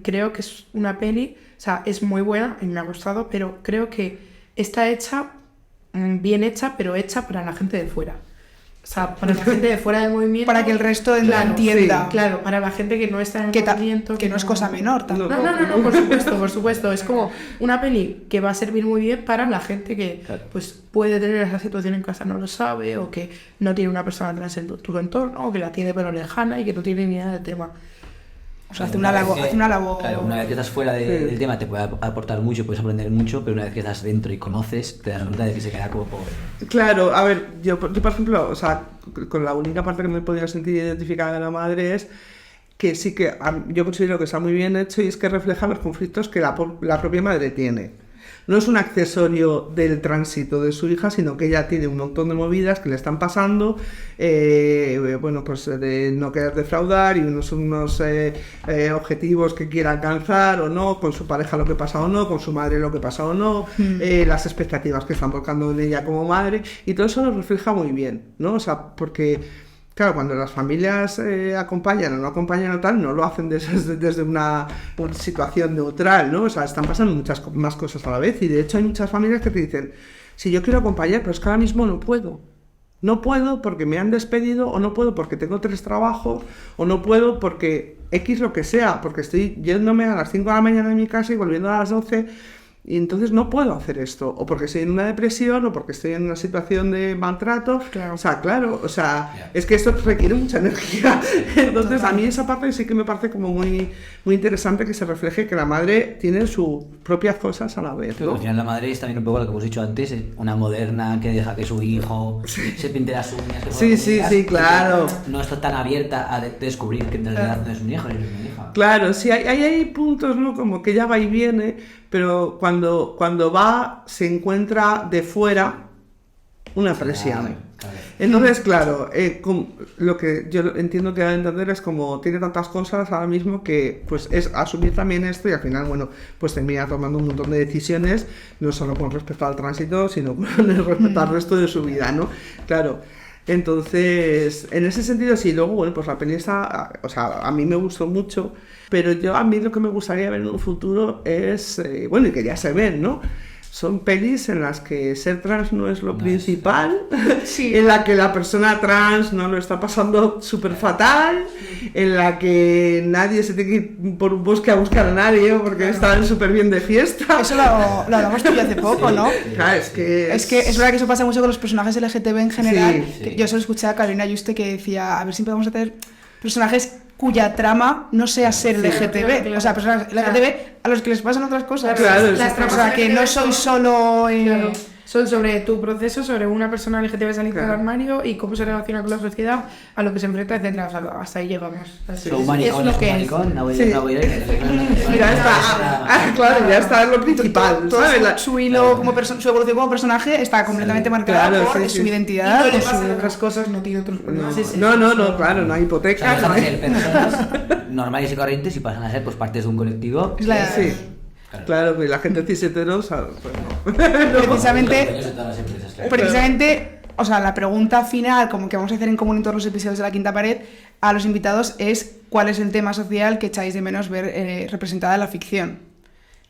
creo que es una peli, o sea, es muy buena y me ha gustado, pero creo que está hecha, bien hecha, pero hecha para la gente de fuera. O sea, para la gente de fuera del movimiento. Para que el resto la entienda. Sí, claro, para la gente que no está en el movimiento. Que no es cosa menor tampoco. No, por supuesto. Es como una peli que va a servir muy bien para la gente que pues puede tener esa situación en casa, no lo sabe, o que no tiene una persona trans en tu entorno, o que la tiene pero lejana y que no tiene ni idea del tema. O sea, hace una labor. Claro, una vez que estás fuera del tema te puede aportar mucho, puedes aprender mucho, pero una vez que estás dentro y conoces, te das cuenta de que se queda como pobre. Claro, a ver, yo por ejemplo, o sea, con la única parte que me he podido sentir identificada de la madre es que sí que yo considero que está muy bien hecho, y es que refleja los conflictos que la propia madre tiene. no es un accesorio del tránsito de su hija, sino que ella tiene un montón de movidas que le están pasando, bueno, pues de no querer defraudar y unos objetivos que quiera alcanzar o no, con su pareja lo que pasa o no, con su madre lo que pasa o no, las expectativas que están volcando en ella como madre, y todo eso lo refleja muy bien, ¿no? O sea, porque claro, cuando las familias acompañan o no acompañan o tal, no lo hacen desde una situación neutral, ¿no? O sea, están pasando muchas más cosas a la vez, y de hecho hay muchas familias que te dicen, si yo quiero acompañar, pero es que ahora mismo no puedo. No puedo porque me han despedido, o no puedo porque tengo 3 trabajos, o no puedo porque X lo que sea, porque estoy yéndome a las 5 de la mañana de mi casa y volviendo a las 12, y entonces no puedo hacer esto, o porque estoy en una depresión, o porque estoy en una situación de maltrato. Claro. O sea, es que esto requiere mucha energía. Entonces, a mí esa parte sí que me parece como muy, muy interesante, que se refleje que la madre tiene sus propias cosas a la vez, Pero ¿no? al final la madre es también un poco lo que hemos dicho antes, una moderna que deja que su hijo se pinte las uñas. Sí, claro. No está tan abierta a descubrir que en realidad no es un hijo ni es una hija. Claro, sí, hay puntos, ¿no? Como que ella va y viene, pero cuando va se encuentra de fuera una presión. Claro. Entonces, claro, lo que yo entiendo que va a entender es como tiene tantas cosas ahora mismo que pues es asumir también esto, y al final, bueno, pues termina tomando un montón de decisiones, no solo con respecto al tránsito, sino con respecto al resto de su vida, ¿no? Claro. Entonces, en ese sentido sí. Luego, bueno, pues la peli está, o sea, a mí me gustó mucho, pero a mí lo que me gustaría ver en un futuro es, bueno, y que ya se ven, ¿no? Son pelis en las que ser trans no es lo principal, Sí. en la que la persona trans no lo está pasando súper fatal, en la que nadie se tiene que ir por un bosque a buscar a nadie porque están súper bien de fiesta. Eso lo hablamos tú y hace poco, ¿no? Claro, es que Es verdad que eso pasa mucho con los personajes LGTB en general. Sí. Que yo solo escuché a Carolina Yuste que decía, a ver si podemos hacer personajes cuya trama no sea ser LGTB. claro. O sea, personajes LGTB a los que les pasan otras cosas. Claro, Las sí. tramas O sea, que no soy solo... Claro. Son sobre tu proceso, sobre una persona LGTB salir del Claro. armario y cómo se relaciona con la sociedad, a lo que se enfrenta, etc. O sea, hasta ahí llegamos. So, un maricón lo es un que es. maricón, no voy Sí. a ir. Ya está, claro, ya está lo principal, Todo ¿sabes? su hilo, su evolución como personaje está completamente marcada Claro, por sí, su sí. identidad. Y no le por su- pasan otras cosas, no tiene otros problemas. No, claro, no hay O hipoteca. sea, dejan ¿no? de ser personas normales y corrientes y pasan a ser pues partes de un colectivo. Es la- Sí, Claro. claro, que la gente cis hetero, pues no. Precisamente, o sea, la pregunta final, como que vamos a hacer en común en todos los episodios de La Quinta Pared, a los invitados es ¿cuál es el tema social que echáis de menos ver representada en la ficción?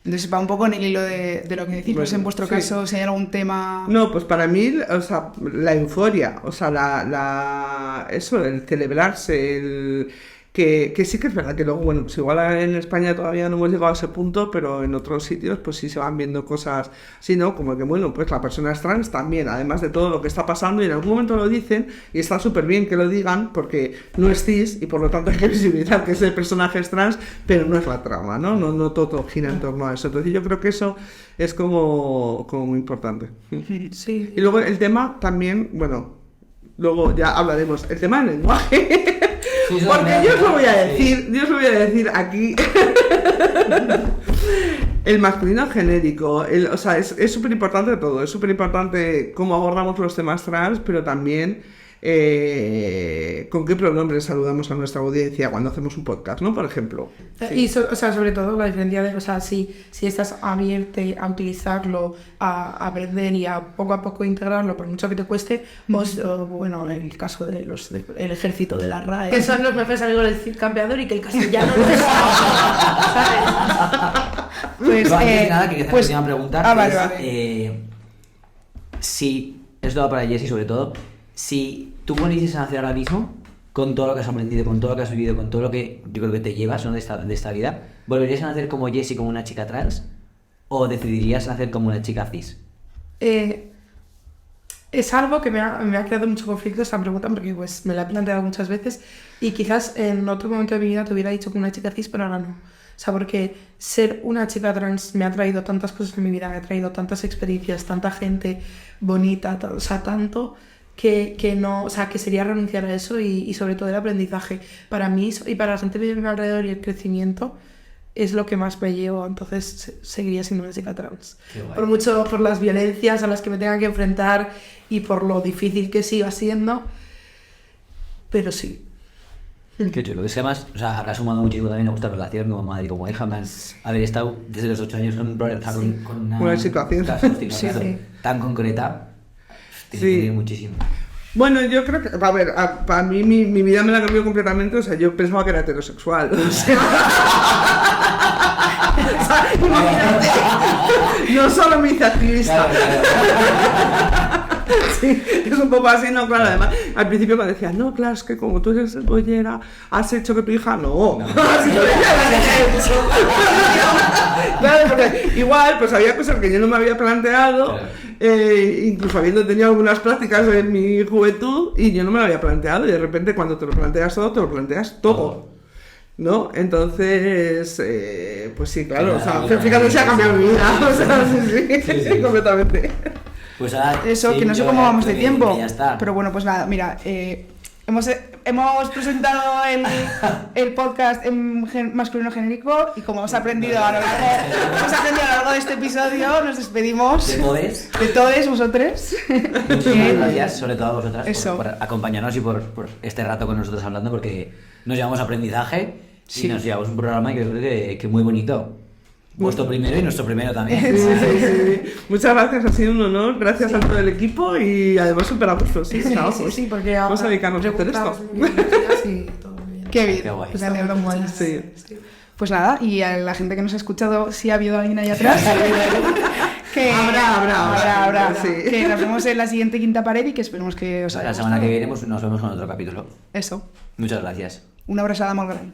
Entonces va un poco en el hilo de lo que decís, pues Bueno, en vuestro sí. caso, si hay algún tema... No, pues para mí, o sea, la euforia, o sea, eso, el celebrarse, que sí que es verdad que luego, bueno, pues igual en España todavía no hemos llegado a ese punto, pero en otros sitios pues sí se van viendo cosas así, ¿no? Como que, bueno, pues la persona es trans también, además de todo lo que está pasando, y en algún momento lo dicen, y está súper bien que lo digan, porque no es cis, y por lo tanto hay que visibilizar que ese personaje es trans, pero no es la trama, ¿no? No todo gira en torno a eso. Entonces yo creo que eso es como muy importante. Sí. Y luego el tema también, bueno, luego ya hablaremos, el tema del lenguaje. Sí, eso Porque también, yo os lo voy a sí. decir, aquí. El masculino genérico, o sea, es súper importante todo, es súper importante cómo abordamos los temas trans, pero también con qué pronombres saludamos a nuestra audiencia cuando hacemos un podcast, ¿no? Por ejemplo. Y o sea, sobre todo la diferencia de, o sea, si estás abierto a utilizarlo, a aprender y a poco integrarlo, por mucho que te cueste, pues, bueno, en el caso de el ejército de la RAE, que son los mejores amigos del campeador y que el castellano no es Pues, Pero antes de nada, que pues- te iba a preguntar, Ah, vale, es, vale. si, esto va para Jessie sobre todo, si tú volvieses a nacer ahora mismo, con todo lo que has aprendido, con todo lo que has vivido, con todo lo que yo creo que te llevas, ¿no? de esta vida, ¿volverías a nacer como Jessie, como una chica trans? ¿O decidirías nacer como una chica cis? Es algo que me ha creado mucho conflicto esta pregunta, porque pues me la he planteado muchas veces y quizás en otro momento de mi vida te hubiera dicho que una chica cis, pero ahora no. O sea, porque ser una chica trans me ha traído tantas cosas en mi vida, me ha traído tantas experiencias, tanta gente bonita, o sea, tanto que no, o sea, que sería renunciar a eso y sobre todo el aprendizaje. Para mí y para la gente de mi alrededor y el crecimiento, es lo que más me llevo, entonces seguiría siendo una chica trans. Qué guay. Por mucho, por las violencias a las que me tenga que enfrentar y por lo difícil que siga siendo, pero sí. Qué chulo. Es que además, o sea, habrá sumado muchísimo también a vuestra relación como madre y como hija, man. Haber estado desde los 8 años con Una situación. Sí. tan concreta. Tiene Sí. que ir muchísimo. Bueno, yo creo que, a ver, para mí mi vida me la cambió completamente, o sea, yo pensaba que era heterosexual, o sea, no solo me hice activista. Sí, es un poco así, no, claro, además, al principio me decían, no, claro, es que como tú eres bollera, has hecho que tu hija no. Si no, ya la he hecho. Claro, porque igual, pues había cosas que yo no me había planteado, Claro. Incluso habiendo tenido algunas prácticas en mi juventud, y yo no me lo había planteado, y de repente cuando te lo planteas todo, te lo planteas todo. ¿No? Entonces, pues sí, claro, o sea, fíjate si ha cambiado mi vida, o sea, sí, completamente. Pues ahora, Eso, sí, que no sé yo cómo vamos de creo que tiempo. ya está. Pero bueno, pues nada, mira, hemos presentado el podcast en masculino genérico y como hemos aprendido a lo largo de este episodio, nos despedimos ¿De todes? de todos vosotros. Muchas gracias, sobre todo a vosotras, Eso. por acompañarnos y por este rato con nosotros hablando, porque nos llevamos aprendizaje y nos llevamos un programa que creo que muy bonito. Vuestro primero y nuestro primero también. Sí. Muchas gracias, ha sido un honor, gracias a todo el equipo y además súper a gusto, sí, Sí, porque vamos a dedicarnos a hacer esto. Sí, todo bien. Qué bien, Qué guay. pues me alegro mucho. Sí. Pues nada, y a la gente que nos ha escuchado, si ha habido alguien ahí atrás, que Habrá, sí. que nos vemos en la siguiente quinta pared y que esperemos que os haya La semana gustado. que viene pues, nos vemos con otro capítulo. Eso, Muchas gracias. una abrazada muy grande.